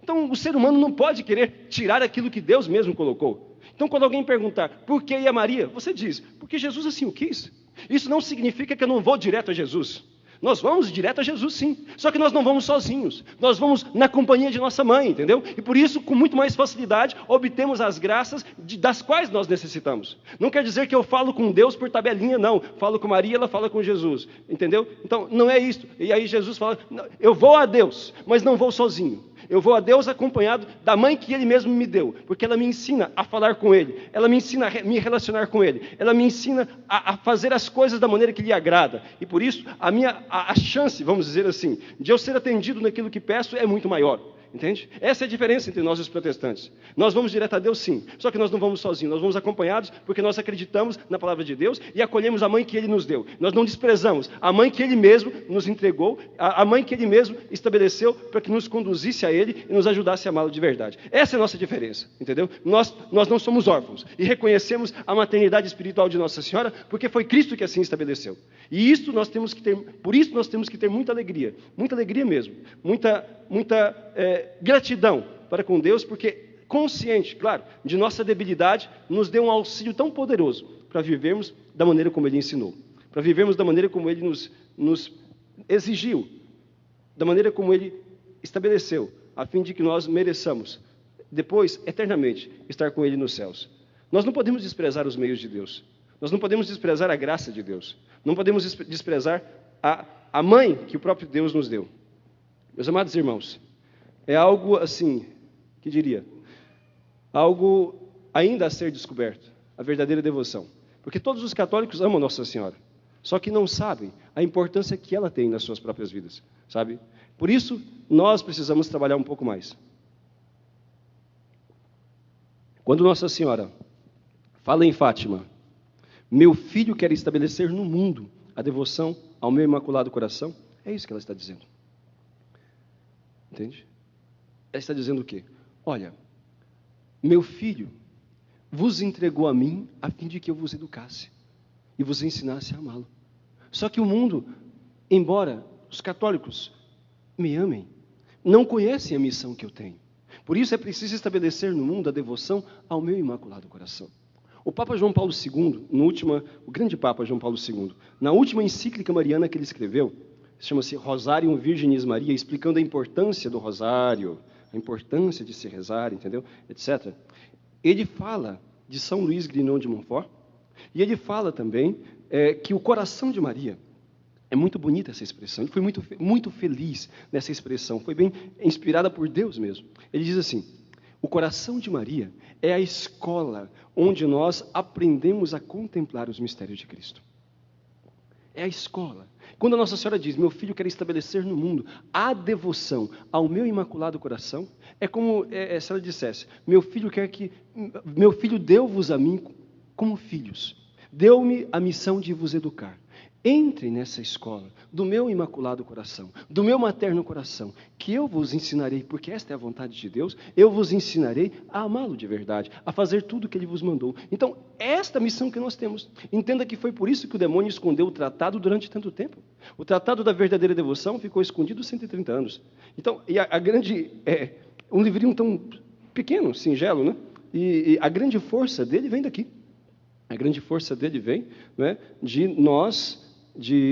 Então o ser humano não pode querer tirar aquilo que Deus mesmo colocou. Então quando alguém perguntar: por que a Maria? Você diz: porque Jesus assim o quis. Isso não significa que eu não vou direto a Jesus. Nós vamos direto a Jesus, sim. Só que nós não vamos sozinhos. Nós vamos na companhia de nossa mãe, entendeu? E por isso, com muito mais facilidade, obtemos as graças das quais nós necessitamos. Não quer dizer que eu falo com Deus por tabelinha, não. Falo com Maria, ela fala com Jesus. Entendeu? Então, não é isso. E aí Jesus fala: eu vou a Deus, mas não vou sozinho. Eu vou a Deus acompanhado da mãe que Ele mesmo me deu, porque ela me ensina a falar com Ele, ela me ensina a me relacionar com Ele, ela me ensina a fazer as coisas da maneira que lhe agrada. E por isso, a chance, vamos dizer assim, de eu ser atendido naquilo que peço é muito maior. Entende? Essa é a diferença entre nós e os protestantes. Nós vamos direto a Deus, sim, só que nós não vamos sozinhos, nós vamos acompanhados porque nós acreditamos na palavra de Deus e acolhemos a mãe que Ele nos deu. Nós não desprezamos a mãe que Ele mesmo nos entregou, a mãe que Ele mesmo estabeleceu para que nos conduzisse a Ele e nos ajudasse a amá-lo de verdade. Essa é a nossa diferença, entendeu? Nós não somos órfãos e reconhecemos a maternidade espiritual de Nossa Senhora porque foi Cristo que assim estabeleceu. E isso nós temos que ter, por isso nós temos que ter muita alegria mesmo, muita gratidão para com Deus, porque consciente, claro, de nossa debilidade, nos deu um auxílio tão poderoso para vivermos da maneira como Ele ensinou, para vivermos da maneira como Ele nos exigiu, da maneira como Ele estabeleceu, a fim de que nós mereçamos, depois, eternamente, estar com Ele nos céus. Nós não podemos desprezar os meios de Deus, nós não podemos desprezar a graça de Deus, não podemos desprezar a mãe que o próprio Deus nos deu. Meus amados irmãos, é algo assim, que diria, algo ainda a ser descoberto, a verdadeira devoção. Porque todos os católicos amam Nossa Senhora, só que não sabem a importância que ela tem nas suas próprias vidas, sabe? Por isso, nós precisamos trabalhar um pouco mais. Quando Nossa Senhora fala em Fátima: meu filho quer estabelecer no mundo a devoção ao meu Imaculado Coração, é isso que ela está dizendo. Entende? Ela está dizendo o quê? Olha, meu filho vos entregou a mim a fim de que eu vos educasse e vos ensinasse a amá-lo. Só que o mundo, embora os católicos me amem, não conhecem a missão que eu tenho. Por isso é preciso estabelecer no mundo a devoção ao meu Imaculado Coração. O Papa João Paulo II, o grande Papa João Paulo II, na última encíclica mariana que ele escreveu, chama-se Rosarium Virginis Maria, explicando a importância do rosário, a importância de se rezar, entendeu? Etc. Ele fala de São Luís Grignon de Montfort, e ele fala também que o coração de Maria, é muito bonita essa expressão, ele foi muito feliz nessa expressão, foi bem inspirada por Deus mesmo. Ele diz assim: o coração de Maria é a escola onde nós aprendemos a contemplar os mistérios de Cristo. É a escola. Quando a Nossa Senhora diz, meu filho quer estabelecer no mundo a devoção ao meu imaculado coração, é como se ela dissesse, meu filho deu-vos a mim como filhos, deu-me a missão de vos educar. Entrem nessa escola do meu imaculado coração, do meu materno coração, que eu vos ensinarei, porque esta é a vontade de Deus, eu vos ensinarei a amá-lo de verdade, a fazer tudo o que ele vos mandou. Então, esta missão que nós temos. Entenda que foi por isso que o demônio escondeu o tratado durante tanto tempo. O tratado da verdadeira devoção ficou escondido 130 anos. Então, e a grande... um livrinho tão pequeno, singelo, né? E a grande força dele vem daqui. A grande força dele vem, né, de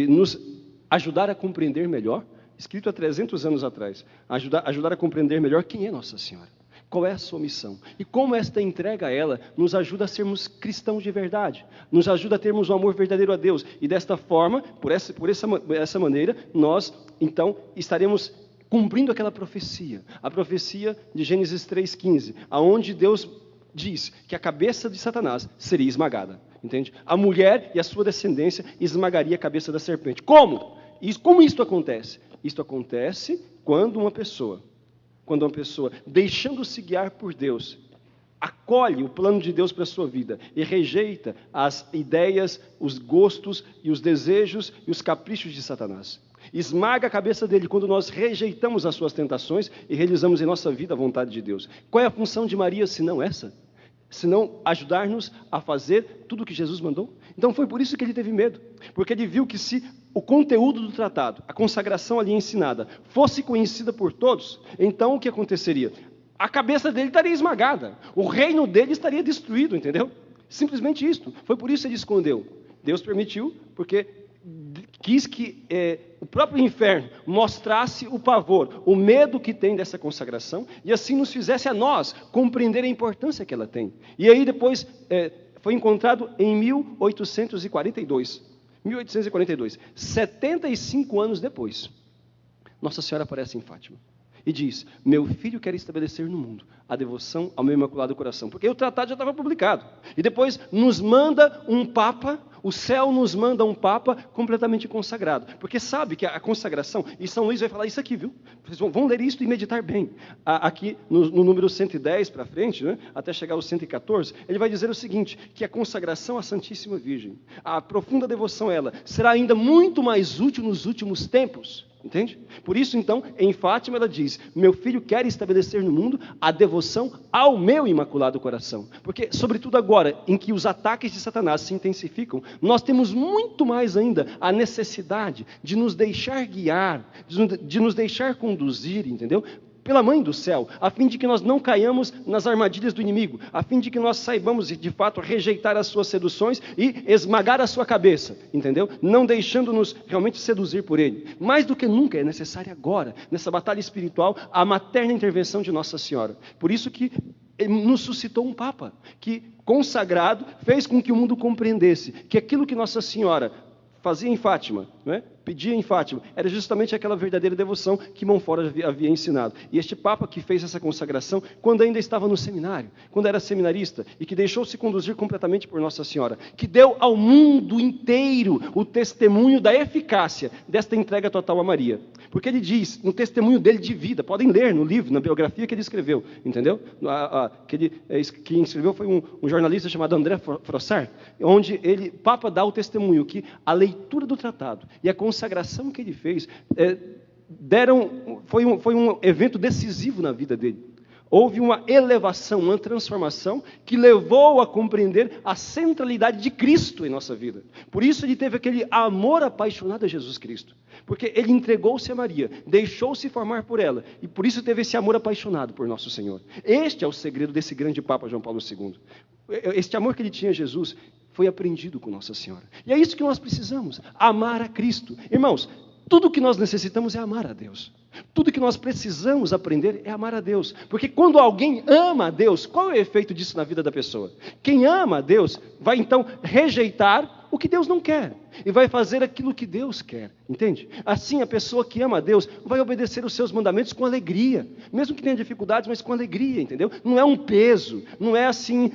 nos ajudar a compreender melhor, escrito há 300 anos atrás, ajudar a compreender melhor quem é Nossa Senhora, qual é a sua missão, e como esta entrega a ela nos ajuda a sermos cristãos de verdade, nos ajuda a termos um amor verdadeiro a Deus, e desta forma, por essa maneira, nós, então, estaremos cumprindo aquela profecia, a profecia de Gênesis 3,15, aonde Deus diz que a cabeça de Satanás seria esmagada, entende? A mulher e a sua descendência esmagaria a cabeça da serpente. Como? Como isto acontece? Isto acontece quando uma pessoa, deixando-se guiar por Deus, acolhe o plano de Deus para a sua vida e rejeita as ideias, os gostos e os desejos e os caprichos de Satanás. Esmaga a cabeça dele quando nós rejeitamos as suas tentações e realizamos em nossa vida a vontade de Deus. Qual é a função de Maria, se não essa? Se não ajudar-nos a fazer tudo o que Jesus mandou? Então foi por isso que ele teve medo, porque ele viu que se o conteúdo do tratado, a consagração ali ensinada, fosse conhecida por todos, então o que aconteceria? A cabeça dele estaria esmagada, o reino dele estaria destruído, entendeu? Simplesmente isto. Foi por isso que ele escondeu. Deus permitiu, porque quis que o próprio inferno mostrasse o pavor, o medo que tem dessa consagração, e assim nos fizesse a nós compreender a importância que ela tem. E aí depois foi encontrado em 1842, 75 anos depois, Nossa Senhora aparece em Fátima e diz, meu filho quer estabelecer no mundo a devoção ao meu imaculado coração, porque o tratado já estava publicado, e depois nos manda um Papa, o céu nos manda um Papa completamente consagrado, porque sabe que a consagração, e São Luís vai falar isso aqui, viu? Vocês vão ler isso e meditar bem, aqui no número 110 para frente, né, até chegar ao 114, ele vai dizer o seguinte, que a consagração à Santíssima Virgem, a profunda devoção a ela, será ainda muito mais útil nos últimos tempos, entende? Por isso, então, em Fátima ela diz, meu filho quer estabelecer no mundo a devoção ao meu imaculado coração. Porque, sobretudo agora, em que os ataques de Satanás se intensificam, nós temos muito mais ainda a necessidade de nos deixar guiar, de nos deixar conduzir, entendeu? Pela Mãe do Céu, a fim de que nós não caiamos nas armadilhas do inimigo, a fim de que nós saibamos, de fato, rejeitar as suas seduções e esmagar a sua cabeça, entendeu? Não deixando-nos realmente seduzir por ele. Mais do que nunca é necessário agora, nessa batalha espiritual, a materna intervenção de Nossa Senhora. Por isso que nos suscitou um Papa, que, consagrado, fez com que o mundo compreendesse que aquilo que Nossa Senhora fazia em Fátima, não é? Pedia em Fátima, era justamente aquela verdadeira devoção que Montfort havia ensinado. E este Papa que fez essa consagração, quando ainda estava no seminário, quando era seminarista, e que deixou-se conduzir completamente por Nossa Senhora, que deu ao mundo inteiro o testemunho da eficácia desta entrega total a Maria. Porque ele diz, no testemunho dele de vida, podem ler no livro, na biografia que ele escreveu, entendeu? Quem escreveu foi um jornalista chamado André Frossard, onde Papa dá o testemunho que a leitura do tratado e a consagração que ele fez foi um evento decisivo na vida dele. Houve uma elevação, uma transformação que levou a compreender a centralidade de Cristo em nossa vida. Por isso ele teve aquele amor apaixonado a Jesus Cristo. Porque ele entregou-se a Maria, deixou-se formar por ela, e por isso teve esse amor apaixonado por nosso Senhor. Este é o segredo desse grande Papa João Paulo II. Este amor que ele tinha a Jesus foi aprendido com Nossa Senhora. E é isso que nós precisamos, amar a Cristo. Irmãos, Tudo que nós necessitamos é amar a Deus. Tudo que nós precisamos aprender é amar a Deus. Porque quando alguém ama a Deus, qual é o efeito disso na vida da pessoa? Quem ama a Deus vai então rejeitar o que Deus não quer e vai fazer aquilo que Deus quer, entende? Assim, a pessoa que ama a Deus vai obedecer os seus mandamentos com alegria, mesmo que tenha dificuldades, mas com alegria, entendeu? Não é um peso, não é assim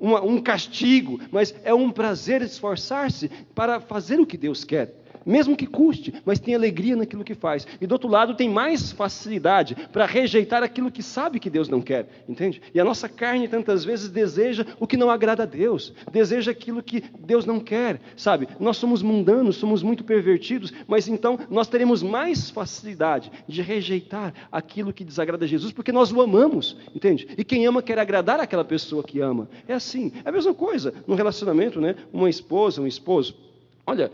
um castigo, mas é um prazer esforçar-se para fazer o que Deus quer. Mesmo que custe, mas tem alegria naquilo que faz. E do outro lado tem mais facilidade para rejeitar aquilo que sabe que Deus não quer, entende? E a nossa carne tantas vezes deseja o que não agrada a Deus, deseja aquilo que Deus não quer, sabe? Nós somos mundanos, somos muito pervertidos, mas então nós teremos mais facilidade de rejeitar aquilo que desagrada a Jesus, porque nós o amamos, entende? E quem ama quer agradar aquela pessoa que ama. É assim, é a mesma coisa no relacionamento, né? Uma esposa, um esposo. Olha,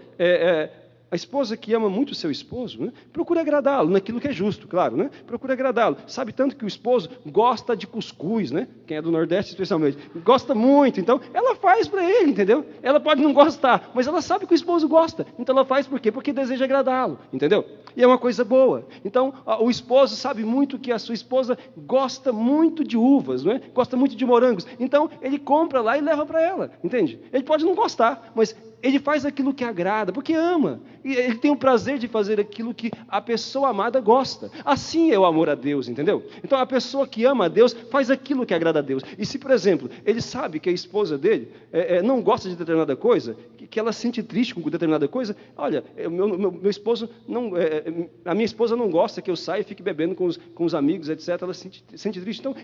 a esposa que ama muito o seu esposo, né, procura agradá-lo naquilo que é justo, claro, né? Procura agradá-lo. Sabe tanto que o esposo gosta de cuscuz, né? Quem é do Nordeste especialmente, gosta muito, então ela faz para ele, entendeu? Ela pode não gostar, mas ela sabe que o esposo gosta, então ela faz por quê? Porque deseja agradá-lo, entendeu? E é uma coisa boa. Então, o esposo sabe muito que a sua esposa gosta muito de uvas, não é? Gosta muito de morangos, então ele compra lá e leva para ela, entende? Ele pode não gostar, mas ele faz aquilo que agrada, porque ama. E ele tem o prazer de fazer aquilo que a pessoa amada gosta. Assim é o amor a Deus, entendeu? Então, a pessoa que ama a Deus faz aquilo que agrada a Deus. E se, por exemplo, ele sabe que a esposa dele não gosta de determinada coisa, que ela se sente triste com determinada coisa, olha, meu esposo não, a minha esposa não gosta que eu saia e fique bebendo com os amigos, etc. Ela se sente triste. Então,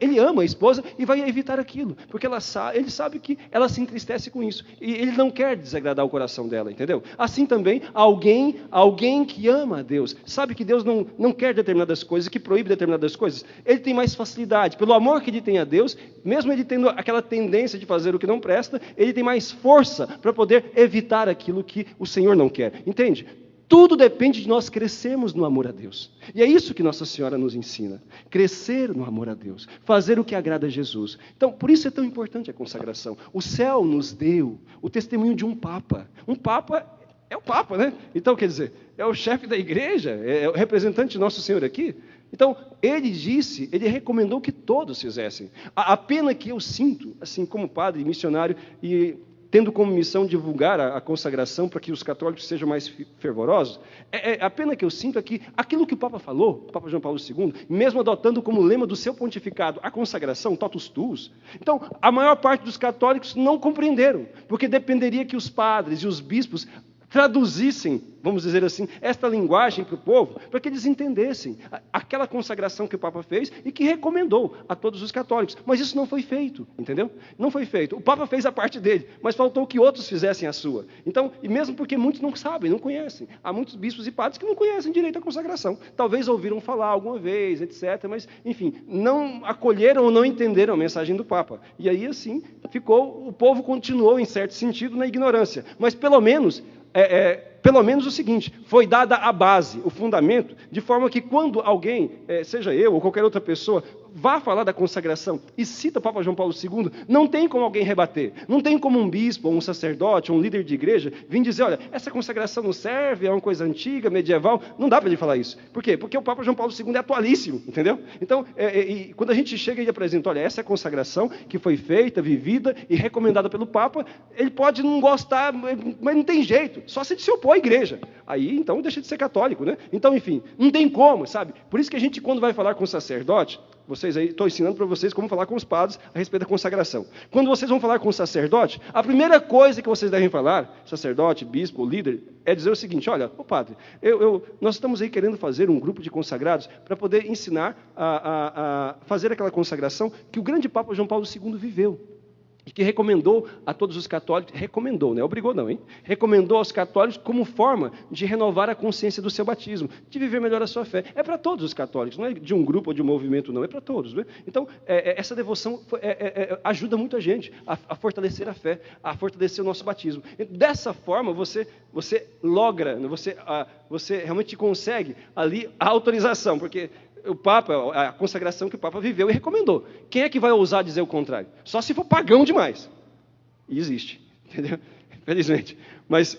ele ama a esposa e vai evitar aquilo, porque ele sabe que ela se entristece com isso. E ele não quer desagradar o coração dela, entendeu? Assim também, alguém que ama a Deus, sabe que Deus não quer determinadas coisas, que proíbe determinadas coisas, ele tem mais facilidade, pelo amor que ele tem a Deus, mesmo ele tendo aquela tendência de fazer o que não presta, ele tem mais força para poder evitar aquilo que o Senhor não quer, entende? Tudo depende de nós crescermos no amor a Deus. E é isso que Nossa Senhora nos ensina. Crescer no amor a Deus. Fazer o que agrada a Jesus. Então, por isso é tão importante a consagração. O céu nos deu o testemunho de um Papa. Um Papa é o Papa, né? Então, quer dizer, é o chefe da igreja, é o representante de Nosso Senhor aqui. Então, ele recomendou que todos fizessem. A pena que eu sinto, assim como padre, missionário e tendo como missão divulgar a consagração para que os católicos sejam mais fervorosos, a pena que eu sinto é que aquilo que o Papa falou, o Papa João Paulo II, mesmo adotando como lema do seu pontificado a consagração, totus tuus, então a maior parte dos católicos não compreenderam, porque dependeria que os padres e os bispos traduzissem, vamos dizer assim, esta linguagem para o povo, para que eles entendessem aquela consagração que o Papa fez e que recomendou a todos os católicos. Mas isso não foi feito, entendeu? Não foi feito. O Papa fez a parte dele, mas faltou que outros fizessem a sua. Então, e mesmo porque muitos não sabem, não conhecem. Há muitos bispos e padres que não conhecem direito a consagração. Talvez ouviram falar alguma vez, etc., mas, enfim, não acolheram ou não entenderam a mensagem do Papa. E aí, assim, o povo continuou, em certo sentido, na ignorância. Mas, pelo menos o seguinte, foi dada a base, o fundamento, de forma que quando alguém, seja eu ou qualquer outra pessoa, vá falar da consagração e cita o Papa João Paulo II, não tem como alguém rebater, não tem como um bispo, ou um sacerdote, ou um líder de igreja, vir dizer, olha, essa consagração não serve, é uma coisa antiga, medieval, não dá para ele falar isso. Por quê? Porque o Papa João Paulo II é atualíssimo, entendeu? Então, quando a gente chega e apresenta, olha, essa é a consagração que foi feita, vivida e recomendada pelo Papa, ele pode não gostar, mas não tem jeito, só se ele se opor à igreja. Aí, então, deixa de ser católico, né? Então, enfim, não tem como, sabe? Por isso que a gente, quando vai falar com o sacerdote, vocês aí, estou ensinando para vocês como falar com os padres a respeito da consagração. Quando vocês vão falar com o sacerdote, a primeira coisa que vocês devem falar, sacerdote, bispo, líder, é dizer o seguinte, olha, padre, nós estamos aí querendo fazer um grupo de consagrados para poder ensinar a fazer aquela consagração que o grande Papa João Paulo II viveu. E que recomendou a todos os católicos, recomendou, não é obrigou não, hein? Recomendou aos católicos como forma de renovar a consciência do seu batismo, de viver melhor a sua fé. É para todos os católicos, não é de um grupo ou de um movimento, não, é para todos. Não é? Então, essa devoção ajuda muito a gente a fortalecer a fé, a fortalecer o nosso batismo. Dessa forma, você logra, você realmente consegue ali a autorização, porque o Papa, a consagração que o Papa viveu e recomendou. Quem é que vai ousar dizer o contrário? Só se for pagão demais. E existe, entendeu? felizmente. Mas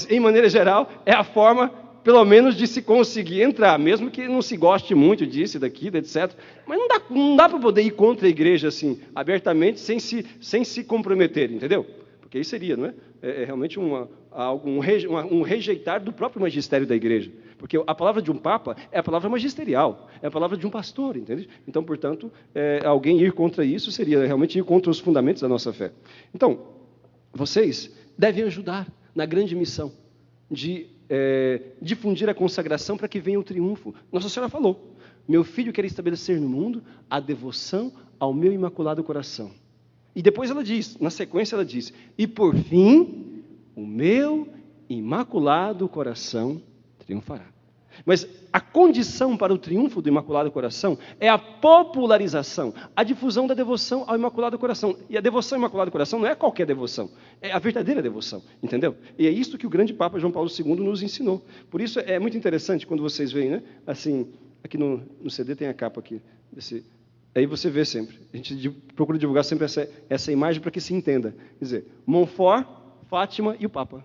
em maneira geral, é a forma, pelo menos, de se conseguir entrar, mesmo que não se goste muito disso, daquilo, etc. Mas não dá para poder ir contra a igreja assim, abertamente, sem se comprometer, entendeu? Porque aí seria, não é? É realmente um rejeitar do próprio magistério da igreja. Porque a palavra de um papa é a palavra magisterial, é a palavra de um pastor, entende? Então, portanto, alguém ir contra isso seria realmente ir contra os fundamentos da nossa fé. Então, vocês devem ajudar na grande missão de difundir a consagração para que venha o triunfo. Nossa Senhora falou: meu filho quer estabelecer no mundo a devoção ao meu imaculado coração. E depois ela diz, na sequência ela diz: e por fim, o meu imaculado coração triunfará. Mas a condição para o triunfo do Imaculado Coração é a popularização, a difusão da devoção ao Imaculado Coração. E a devoção ao Imaculado Coração não é qualquer devoção, é a verdadeira devoção, entendeu? E é isso que o grande Papa João Paulo II nos ensinou. Por isso é muito interessante quando vocês veem, né? Assim, aqui no CD tem a capa aqui. Aí você vê sempre. A gente procura divulgar sempre essa imagem para que se entenda. Quer dizer, Montfort, Fátima e o Papa.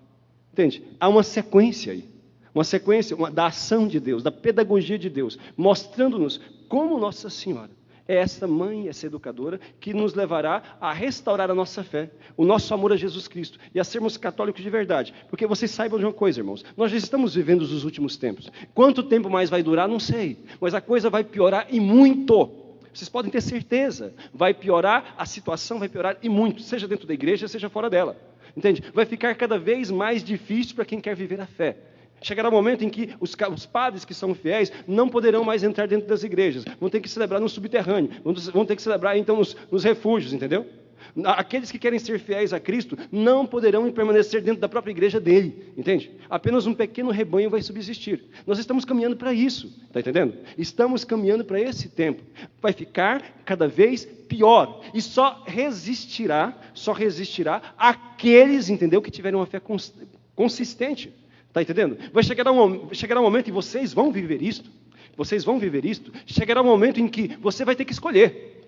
Entende? Há uma sequência aí. Uma sequência da ação de Deus, da pedagogia de Deus, mostrando-nos como Nossa Senhora é essa mãe, essa educadora, que nos levará a restaurar a nossa fé, o nosso amor a Jesus Cristo, e a sermos católicos de verdade. Porque vocês saibam de uma coisa, irmãos, nós já estamos vivendo os últimos tempos. Quanto tempo mais vai durar, não sei, mas a coisa vai piorar e muito. Vocês podem ter certeza, vai piorar, a situação vai piorar e muito, seja dentro da igreja, seja fora dela. Entende? Vai ficar cada vez mais difícil para quem quer viver a fé. Chegará um momento em que os padres que são fiéis não poderão mais entrar dentro das igrejas, vão ter que celebrar no subterrâneo, vão ter que celebrar então nos refúgios, entendeu? Aqueles que querem ser fiéis a Cristo não poderão permanecer dentro da própria igreja dele, entende? Apenas um pequeno rebanho vai subsistir. Nós estamos caminhando para isso, está entendendo? Estamos caminhando para esse tempo. Vai ficar cada vez pior e só resistirá aqueles, entendeu, que tiverem uma fé consistente. Está entendendo? Vai chegar um momento, e vocês vão viver isto, chegará um momento em que você vai ter que escolher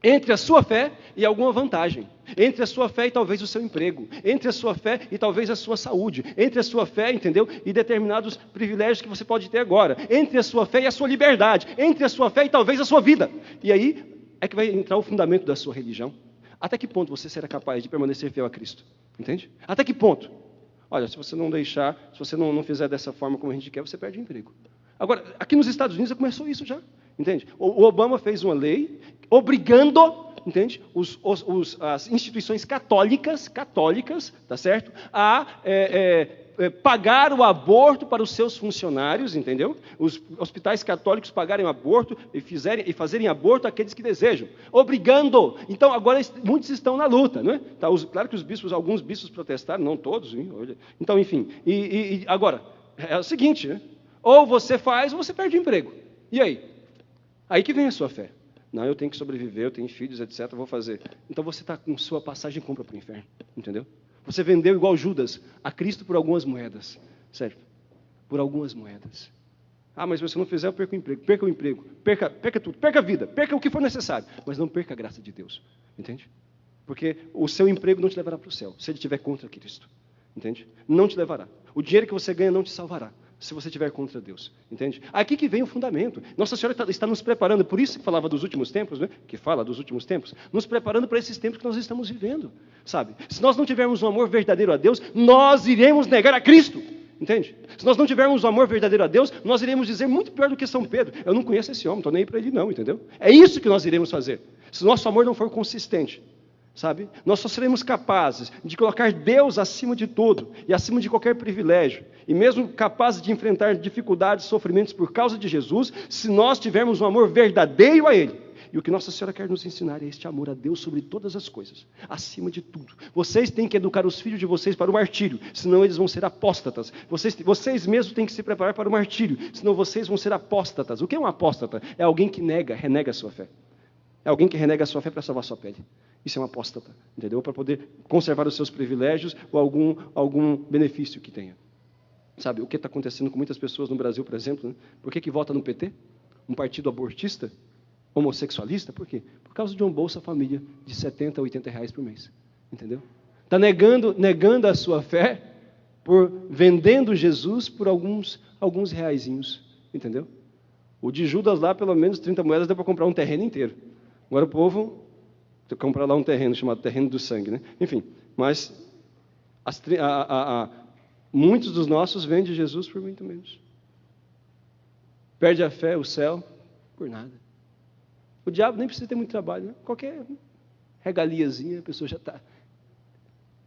entre a sua fé e alguma vantagem, entre a sua fé e talvez o seu emprego, entre a sua fé e talvez a sua saúde, entre a sua fé, entendeu, e determinados privilégios que você pode ter agora, entre a sua fé e a sua liberdade, entre a sua fé e talvez a sua vida. E aí é que vai entrar o fundamento da sua religião. Até que ponto você será capaz de permanecer fiel a Cristo? Entende? Até que ponto? Olha, se você não deixar, se você não fizer dessa forma como a gente quer, você perde o emprego. Agora, aqui nos Estados Unidos já começou isso já, entende? O Obama fez uma lei obrigando, entende, as instituições católicas, tá certo, a pagar o aborto para os seus funcionários, entendeu? Os hospitais católicos pagarem o aborto e fazerem aborto àqueles que desejam, obrigando. Então, agora muitos estão na luta, não é? Tá, claro que alguns bispos protestaram, não todos. Hein? Então, enfim, e agora, é o seguinte, né? Ou você faz ou você perde o emprego. E aí? Aí que vem a sua fé. Não, eu tenho que sobreviver, eu tenho filhos, etc, vou fazer. Então você está com sua passagem e compra para o inferno, entendeu? Você vendeu igual Judas a Cristo por algumas moedas, certo? Por algumas moedas. Ah, mas se você não fizer, eu perco o emprego, perca tudo, perca a vida, perca o que for necessário, mas não perca a graça de Deus, entende? Porque o seu emprego não te levará para o céu, se ele estiver contra Cristo, entende? Não te levará. O dinheiro que você ganha não te salvará, se você estiver contra Deus, entende? Aqui que vem o fundamento. Nossa Senhora está nos preparando, por isso que falava dos últimos tempos, né? Que fala dos últimos tempos, nos preparando para esses tempos que nós estamos vivendo, sabe? Se nós não tivermos um amor verdadeiro a Deus, nós iremos negar a Cristo, entende? Se nós não tivermos um amor verdadeiro a Deus, nós iremos dizer muito pior do que São Pedro: eu não conheço esse homem, estou nem aí para ele não, entendeu? É isso que nós iremos fazer, se o nosso amor não for consistente. Sabe? Nós só seremos capazes de colocar Deus acima de tudo e acima de qualquer privilégio, e mesmo capazes de enfrentar dificuldades, sofrimentos por causa de Jesus, se nós tivermos um amor verdadeiro a Ele. E o que Nossa Senhora quer nos ensinar é este amor a Deus sobre todas as coisas, acima de tudo. Vocês têm que educar os filhos de vocês para o martírio, senão eles vão ser apóstatas. Vocês mesmos têm que se preparar para o martírio, senão vocês vão ser apóstatas. O que é um apóstata? É alguém que renega a sua fé. É alguém que renega a sua fé para salvar a sua pele. Isso é um apóstata, entendeu? Para poder conservar os seus privilégios ou algum benefício que tenha. Sabe, o que está acontecendo com muitas pessoas no Brasil, por exemplo, né? Por que vota no PT? Um partido abortista? Homossexualista? Por quê? Por causa de um Bolsa Família de 70, 80 reais por mês. Entendeu? Está negando a sua fé, vendendo Jesus por alguns reaisinhos, entendeu? O de Judas lá, pelo menos 30 moedas, deu para comprar um terreno inteiro. Agora o povo compra lá um terreno chamado terreno do sangue, né? Enfim, mas muitos dos nossos vendem Jesus por muito menos. Perde a fé, o céu, por nada. O diabo nem precisa ter muito trabalho, né? Qualquer regaliazinha, a pessoa já está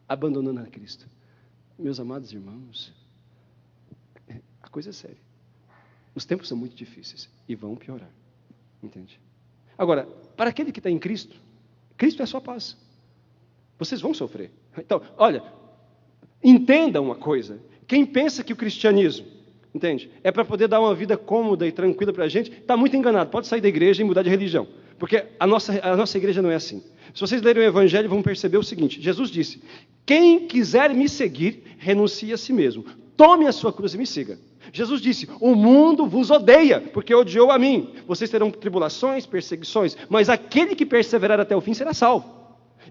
abandonando a Cristo. Meus amados irmãos, a coisa é séria. Os tempos são muito difíceis e vão piorar, entende? Agora, para aquele que está em Cristo, Cristo é a sua paz. Vocês vão sofrer. Então, olha, entenda uma coisa. Quem pensa que o cristianismo, entende, é para poder dar uma vida cômoda e tranquila para a gente, está muito enganado. Pode sair da igreja e mudar de religião. Porque a nossa igreja não é assim. Se vocês lerem o Evangelho, vão perceber o seguinte. Jesus disse, quem quiser me seguir, renuncie a si mesmo. Tome a sua cruz e me siga. Jesus disse, o mundo vos odeia, porque odiou a mim. Vocês terão tribulações, perseguições, mas aquele que perseverar até o fim será salvo.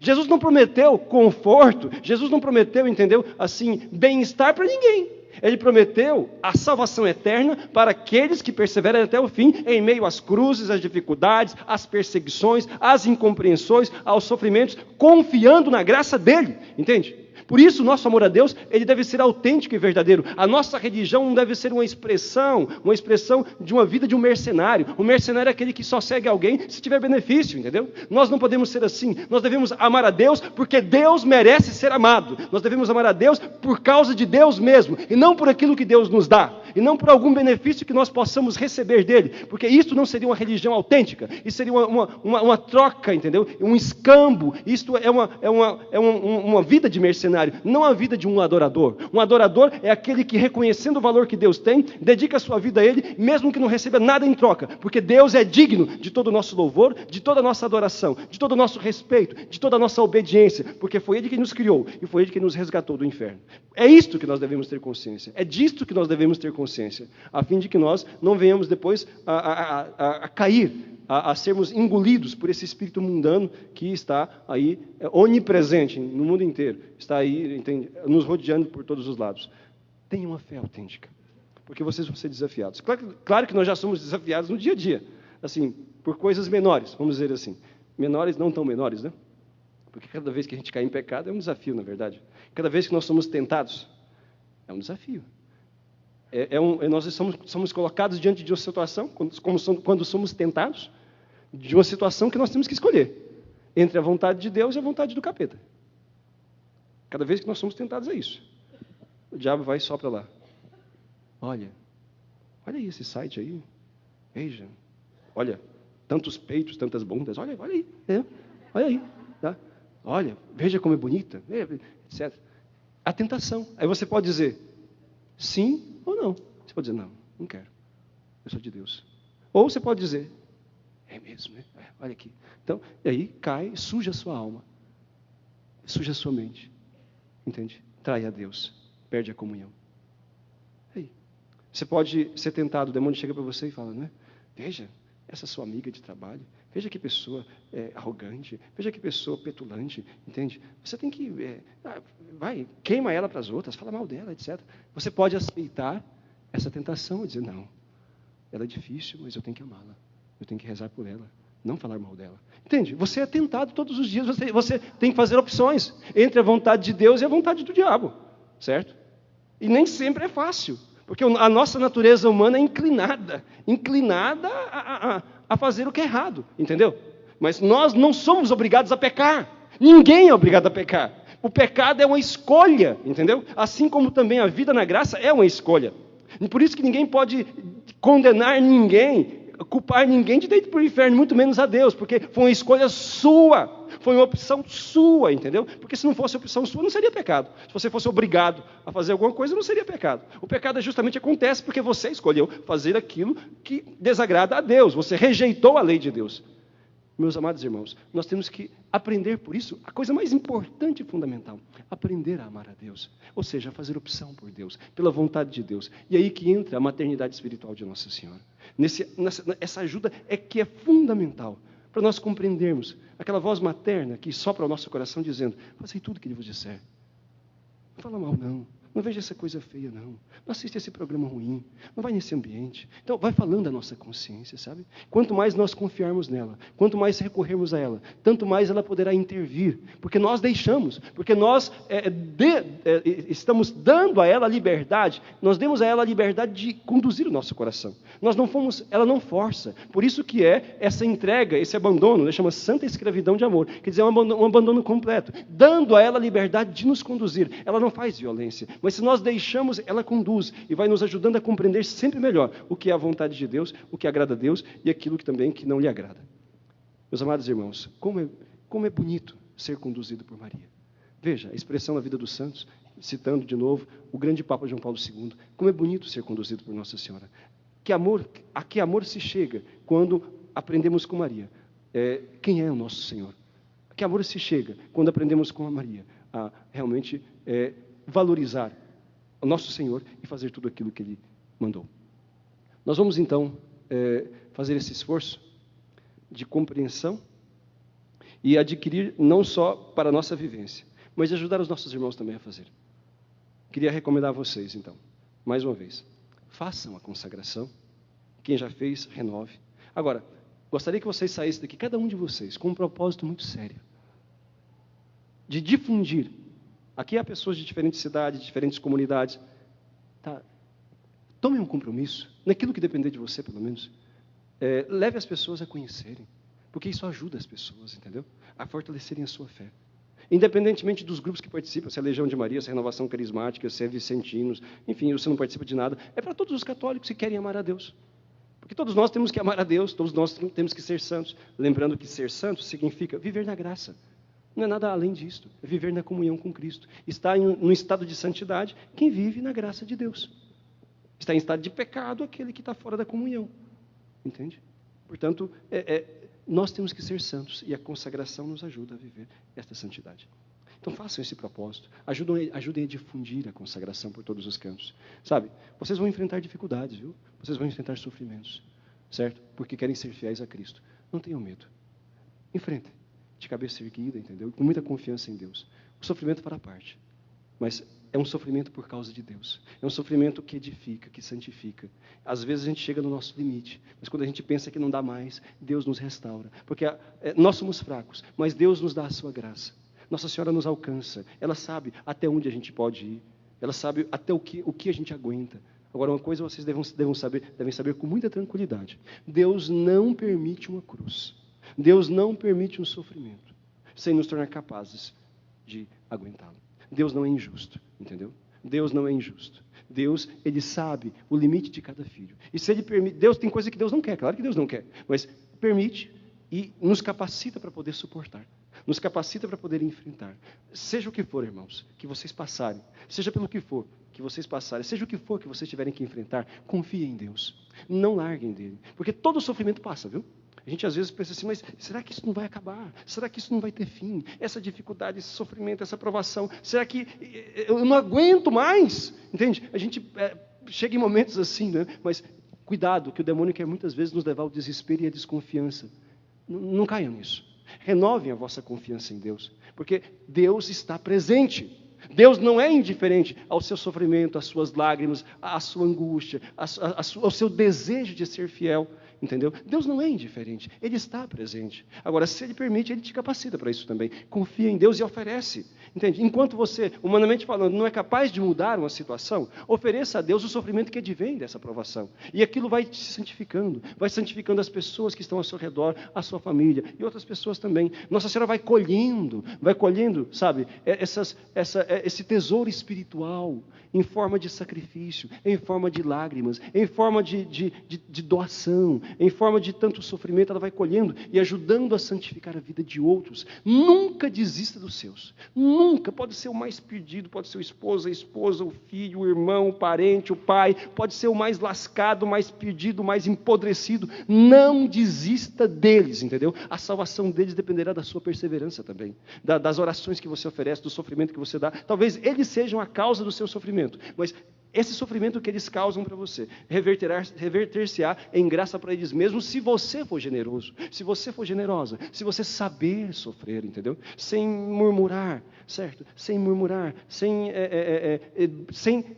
Jesus não prometeu conforto, Jesus não prometeu, entendeu, assim, bem-estar para ninguém. Ele prometeu a salvação eterna para aqueles que perseveram até o fim, em meio às cruzes, às dificuldades, às perseguições, às incompreensões, aos sofrimentos, confiando na graça dele, entende? Por isso, o nosso amor a Deus, ele deve ser autêntico e verdadeiro. A nossa religião não deve ser uma expressão de uma vida de um mercenário. O mercenário é aquele que só segue alguém se tiver benefício, entendeu? Nós não podemos ser assim. Nós devemos amar a Deus porque Deus merece ser amado. Nós devemos amar a Deus por causa de Deus mesmo, e não por aquilo que Deus nos dá, e não por algum benefício que nós possamos receber dele, porque isso não seria uma religião autêntica, isso seria uma troca, entendeu? Um escambo. Isto é uma vida de mercenário, não a vida de um adorador. Um adorador é aquele que, reconhecendo o valor que Deus tem, dedica a sua vida a Ele, mesmo que não receba nada em troca, porque Deus é digno de todo o nosso louvor, de toda a nossa adoração, de todo o nosso respeito, de toda a nossa obediência, porque foi Ele que nos criou e foi Ele que nos resgatou do inferno. É isto que nós devemos ter consciência, é disto que nós devemos ter consciência, a fim de que nós não venhamos depois a cair, a sermos engolidos por esse espírito mundano que está aí, onipresente no mundo inteiro, está aí, entende, nos rodeando por todos os lados. Tenha uma fé autêntica, porque vocês vão ser desafiados. Claro que nós já somos desafiados no dia a dia, assim, por coisas menores, vamos dizer assim. Menores, não tão menores, né? Porque cada vez que a gente cai em pecado é um desafio, na verdade. Cada vez que nós somos tentados, é um desafio. Nós somos colocados diante de uma situação, quando somos tentados, de uma situação que nós temos que escolher entre a vontade de Deus e a vontade do capeta. Cada vez que nós somos tentados é isso. O diabo vai e sopra lá. Olha aí esse site aí. Veja. Olha, tantos peitos, tantas bundas. Olha aí. Olha aí. Tá? Olha, veja como é bonita. Etc. A tentação. Aí você pode dizer sim ou não. Você pode dizer, não quero. Eu sou de Deus. Ou você pode dizer, é mesmo, né? Olha aqui. Então, e aí cai, suja a sua alma. Suja a sua mente. Entende? Trai a Deus. Perde a comunhão. Aí. Você pode ser tentado, o demônio chega para você e fala, né? Veja, essa sua amiga de trabalho, veja que pessoa arrogante, veja que pessoa petulante, entende? Você tem que, queima ela para as outras, fala mal dela, etc. Você pode aceitar essa tentação e dizer, não, ela é difícil, mas eu tenho que amá-la, eu tenho que rezar por ela, não falar mal dela. Entende? Você é tentado todos os dias, você tem que fazer opções entre a vontade de Deus e a vontade do diabo, certo? E nem sempre é fácil. Porque a nossa natureza humana é inclinada a fazer o que é errado, entendeu? Mas nós não somos obrigados a pecar. Ninguém é obrigado a pecar. O pecado é uma escolha, entendeu? Assim como também a vida na graça é uma escolha. E por isso que ninguém pode condenar ninguém, culpar ninguém de ter ido para o inferno, muito menos a Deus, porque foi uma escolha sua. Foi uma opção sua, entendeu? Porque se não fosse opção sua, não seria pecado. Se você fosse obrigado a fazer alguma coisa, não seria pecado. O pecado justamente acontece porque você escolheu fazer aquilo que desagrada a Deus. Você rejeitou a lei de Deus. Meus amados irmãos, nós temos que aprender por isso, a coisa mais importante e fundamental, aprender a amar a Deus. Ou seja, fazer opção por Deus, pela vontade de Deus. E aí que entra a maternidade espiritual de Nossa Senhora. Essa ajuda é que é fundamental. para nós compreendermos. Aquela voz materna que sopra ao nosso coração dizendo, fazei tudo o que ele vos disser. Não fala mal, não. Não veja essa coisa feia, não. Não assista esse programa ruim. Não vai nesse ambiente. Então, vai falando a nossa consciência, sabe? Quanto mais nós confiarmos nela, quanto mais recorrermos a ela, tanto mais ela poderá intervir. Porque nós deixamos, porque nós estamos dando a ela a liberdade, nós demos a ela a liberdade de conduzir o nosso coração. Ela não força. Por isso que essa entrega, esse abandono, chama santa escravidão de amor. Quer dizer, um abandono completo. Dando a ela a liberdade de nos conduzir. Ela não faz violência. Mas se nós deixamos, ela conduz e vai nos ajudando a compreender sempre melhor o que é a vontade de Deus, o que agrada a Deus e aquilo que não lhe agrada. Meus amados irmãos, como é bonito ser conduzido por Maria. Veja, a expressão na vida dos santos, citando de novo o grande Papa João Paulo II, como é bonito ser conduzido por Nossa Senhora. A que amor se chega quando aprendemos com Maria? Quem é o nosso Senhor? A que amor se chega quando aprendemos com a Maria a realmente valorizar o nosso Senhor e fazer tudo aquilo que Ele mandou. Nós vamos então fazer esse esforço de compreensão e adquirir não só para a nossa vivência, mas de ajudar os nossos irmãos também a fazer. Queria recomendar a vocês então, mais uma vez, façam a consagração. Quem já fez, renove. Agora, gostaria que vocês saíssem daqui, cada um de vocês, com um propósito muito sério, de difundir. Aqui há pessoas de diferentes cidades, de diferentes comunidades. Tá? Tome um compromisso, naquilo que depender de você, pelo menos. Leve as pessoas a conhecerem, porque isso ajuda as pessoas, entendeu? A fortalecerem a sua fé. Independentemente dos grupos que participam, se é Legião de Maria, se é Renovação Carismática, se é Vicentinos, enfim, você não participa de nada. É para todos os católicos que querem amar a Deus. Porque todos nós temos que amar a Deus, todos nós temos que ser santos. Lembrando que ser santo significa viver na graça. Não é nada além disso, é viver na comunhão com Cristo. Está no estado de santidade quem vive na graça de Deus. Está em estado de pecado aquele que está fora da comunhão. Entende? Portanto, nós temos que ser santos e a consagração nos ajuda a viver esta santidade. Então façam esse propósito, ajudem a difundir a consagração por todos os cantos. Sabe, vocês vão enfrentar dificuldades, viu? Vocês vão enfrentar sofrimentos, certo? Porque querem ser fiéis a Cristo. Não tenham medo. Enfrentem. De cabeça erguida, entendeu? Com muita confiança em Deus. O sofrimento fará parte, mas é um sofrimento por causa de Deus. É um sofrimento que edifica, que santifica. Às vezes a gente chega no nosso limite, mas quando a gente pensa que não dá mais, Deus nos restaura. Porque nós somos fracos, mas Deus nos dá a sua graça. Nossa Senhora nos alcança. Ela sabe até onde a gente pode ir. Ela sabe até o que a gente aguenta. Agora, uma coisa vocês devem saber com muita tranquilidade. Deus não permite uma cruz. Deus não permite um sofrimento sem nos tornar capazes de aguentá-lo. Deus não é injusto, entendeu? Deus não é injusto. Deus, Ele sabe o limite de cada filho. E se Ele permite, Deus tem coisa que Deus não quer, claro que Deus não quer, mas permite e nos capacita para poder suportar. Nos capacita para poder enfrentar. Seja o que for, irmãos, que vocês passarem, seja pelo que for que vocês passarem, seja o que for que vocês tiverem que enfrentar, confiem em Deus. Não larguem dele, porque todo sofrimento passa, viu? A gente às vezes pensa assim, mas será que isso não vai acabar? Será que isso não vai ter fim? Essa dificuldade, esse sofrimento, essa provação, será que eu não aguento mais? Entende? A gente chega em momentos assim, né? Mas cuidado, que o demônio quer muitas vezes nos levar ao desespero e à desconfiança. Não caiam nisso. Renovem a vossa confiança em Deus, porque Deus está presente. Deus não é indiferente ao seu sofrimento, às suas lágrimas, à sua angústia, ao seu desejo de ser fiel. Entendeu? Deus não é indiferente, Ele está presente. Agora, se Ele permite, Ele te capacita para isso também. Confia em Deus e oferece. Entende? Enquanto você, humanamente falando, não é capaz de mudar uma situação, ofereça a Deus o sofrimento que advém dessa provação. E aquilo vai te santificando as pessoas que estão ao seu redor, a sua família e outras pessoas também. Nossa Senhora vai colhendo, sabe, esse tesouro espiritual em forma de sacrifício, em forma de lágrimas, em forma de doação, em forma de tanto sofrimento. Ela vai colhendo e ajudando a santificar a vida de outros. Nunca desista dos seus. Nunca. Pode ser o mais perdido, pode ser o esposo, a esposa, o filho, o irmão, o parente, o pai, pode ser o mais lascado, o mais perdido, o mais empodrecido. Não desista deles, entendeu? A salvação deles dependerá da sua perseverança também, das orações que você oferece, do sofrimento que você dá. Talvez eles sejam a causa do seu sofrimento, mas esse sofrimento que eles causam para você, reverter-se-á em graça para eles mesmos, se você for generoso, se você for generosa, se você saber sofrer, entendeu? Sem murmurar, certo? Sem murmurar, sem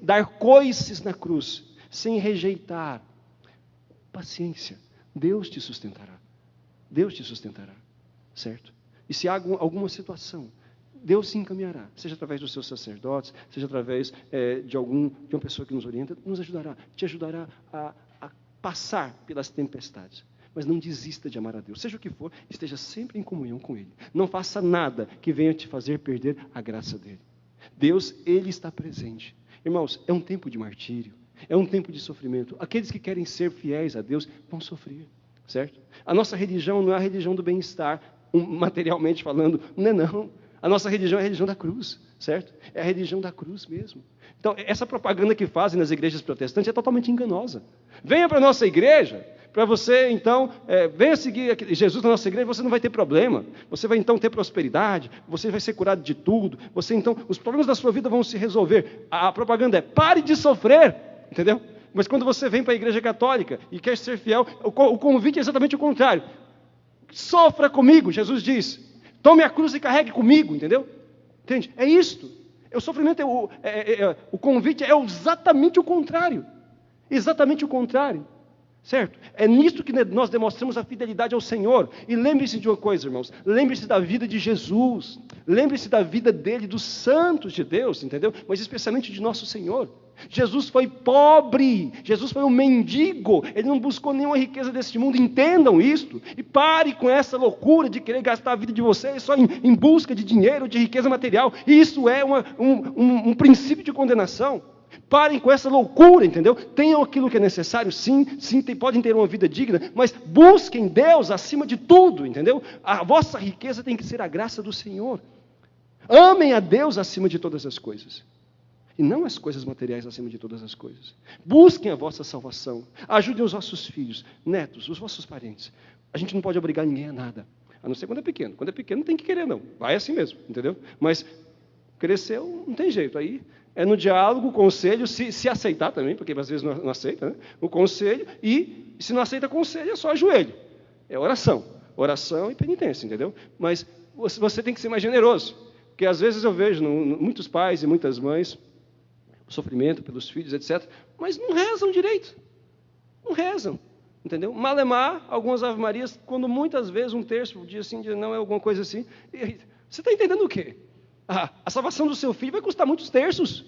dar coices na cruz, sem rejeitar. Paciência, Deus te sustentará. Deus te sustentará, certo? E se há alguma situação, Deus se encaminhará, seja através dos seus sacerdotes, seja através de uma pessoa que nos orienta, nos ajudará, te ajudará a passar pelas tempestades. Mas não desista de amar a Deus, seja o que for, esteja sempre em comunhão com Ele. Não faça nada que venha te fazer perder a graça dEle. Deus, Ele está presente. Irmãos, é um tempo de martírio, é um tempo de sofrimento. Aqueles que querem ser fiéis a Deus vão sofrer, certo? A nossa religião não é a religião do bem-estar, materialmente falando, não. A nossa religião é a religião da cruz, certo? É a religião da cruz mesmo. Então, essa propaganda que fazem nas igrejas protestantes é totalmente enganosa. Venha para a nossa igreja, para você, então, venha seguir Jesus na nossa igreja, você não vai ter problema. Você vai, então, ter prosperidade, você vai ser curado de tudo. Você, então, os problemas da sua vida vão se resolver. A propaganda é, pare de sofrer, entendeu? Mas quando você vem para a igreja católica e quer ser fiel, o convite é exatamente o contrário. Sofra comigo, Jesus diz. Tome a cruz e carregue comigo, entendeu? Entende? É isto. O sofrimento, o convite é exatamente o contrário. Exatamente o contrário. Certo? É nisto que nós demonstramos a fidelidade ao Senhor. E lembre-se de uma coisa, irmãos. Lembre-se da vida de Jesus. Lembre-se da vida dele, dos santos de Deus, entendeu? Mas especialmente de nosso Senhor. Jesus foi pobre, Jesus foi um mendigo, ele não buscou nenhuma riqueza deste mundo, entendam isto, e pare com essa loucura de querer gastar a vida de vocês só em busca de dinheiro, de riqueza material, isso é um princípio de condenação. Parem com essa loucura, entendeu? Tenham aquilo que é necessário, sim, podem ter uma vida digna, mas busquem Deus acima de tudo, entendeu? A vossa riqueza tem que ser a graça do Senhor. Amem a Deus acima de todas as coisas. E não as coisas materiais acima de todas as coisas. Busquem a vossa salvação. Ajudem os vossos filhos, netos, os vossos parentes. A gente não pode obrigar ninguém a nada. A não ser quando é pequeno. Quando é pequeno não tem que querer, não. Vai assim mesmo, entendeu? Mas cresceu, não tem jeito. Aí é no diálogo, o conselho, se aceitar também, porque às vezes não aceita, né? O conselho, e se não aceita conselho, é só ajoelho. É oração. Oração e penitência, entendeu? Mas você tem que ser mais generoso. Porque às vezes eu vejo muitos pais e muitas mães sofrimento pelos filhos, etc. Mas não rezam direito. Não rezam. Entendeu? Malemar, algumas ave-marias, quando muitas vezes um terço, dia sim, dia não, é alguma coisa assim. Você está entendendo o quê? A salvação do seu filho vai custar muitos terços.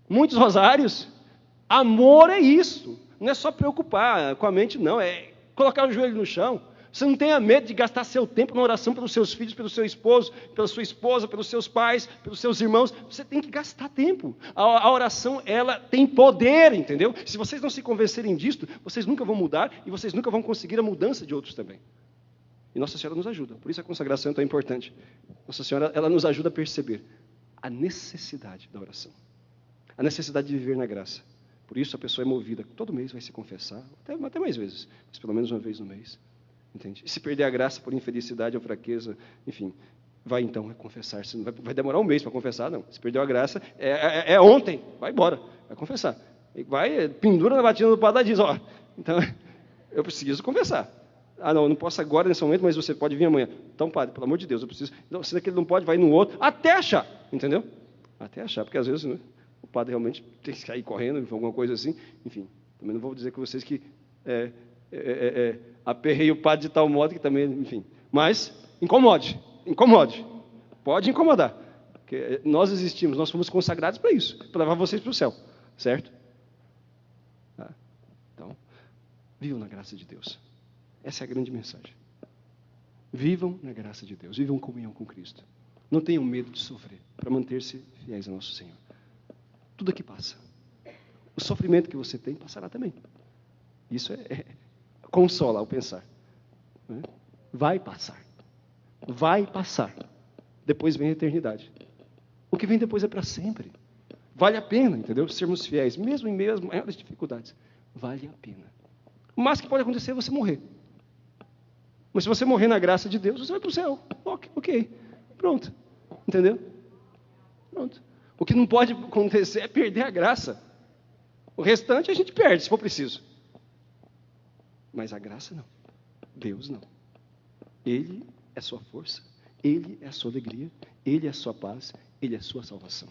Muitos rosários. Amor é isso. Não é só preocupar com a mente, não. É colocar o joelho no chão. Você não tenha medo de gastar seu tempo na oração pelos seus filhos, pelo seu esposo, pela sua esposa, pelos seus pais, pelos seus irmãos. Você tem que gastar tempo. A oração, ela tem poder, entendeu? Se vocês não se convencerem disto, vocês nunca vão mudar e vocês nunca vão conseguir a mudança de outros também. E Nossa Senhora nos ajuda. Por isso a consagração é tão importante. Nossa Senhora, ela nos ajuda a perceber a necessidade da oração. A necessidade de viver na graça. Por isso a pessoa é movida. Todo mês vai se confessar, até mais vezes, mas pelo menos uma vez no mês. Entende? E se perder a graça por infelicidade ou fraqueza, enfim, vai então confessar-se. Vai demorar um mês para confessar, não. Se perdeu a graça, é ontem, vai embora, vai confessar. Vai, pendura na batina do padre e diz, então, eu preciso confessar. Não, eu não posso agora nesse momento, mas você pode vir amanhã. Então, padre, pelo amor de Deus, eu preciso. Então, se aquele não pode, vai no outro, até achar, entendeu? Até achar, porque às vezes, né, o padre realmente tem que sair correndo, alguma coisa assim. Enfim, também não vou dizer com vocês que aperrei o padre de tal modo que também, enfim. Mas, incomode. Pode incomodar. Porque nós existimos, nós fomos consagrados para isso, para levar vocês para o céu, certo? Então, vivam na graça de Deus. Essa é a grande mensagem. Vivam na graça de Deus, vivam em comunhão com Cristo. Não tenham medo de sofrer, para manter-se fiéis ao nosso Senhor. Tudo aqui passa. O sofrimento que você tem passará também. Isso consola ao pensar. Vai passar. Vai passar. Depois vem a eternidade. O que vem depois é para sempre. Vale a pena, entendeu? Sermos fiéis, mesmo em meio às maiores dificuldades. Vale a pena. O máximo que pode acontecer é você morrer. Mas se você morrer na graça de Deus, você vai para o céu. Ok. Pronto. Entendeu? Pronto. O que não pode acontecer é perder a graça. O restante a gente perde, se for preciso. Mas a graça não. Deus não. Ele é sua força, Ele é a sua alegria, Ele é a sua paz, Ele é a sua salvação.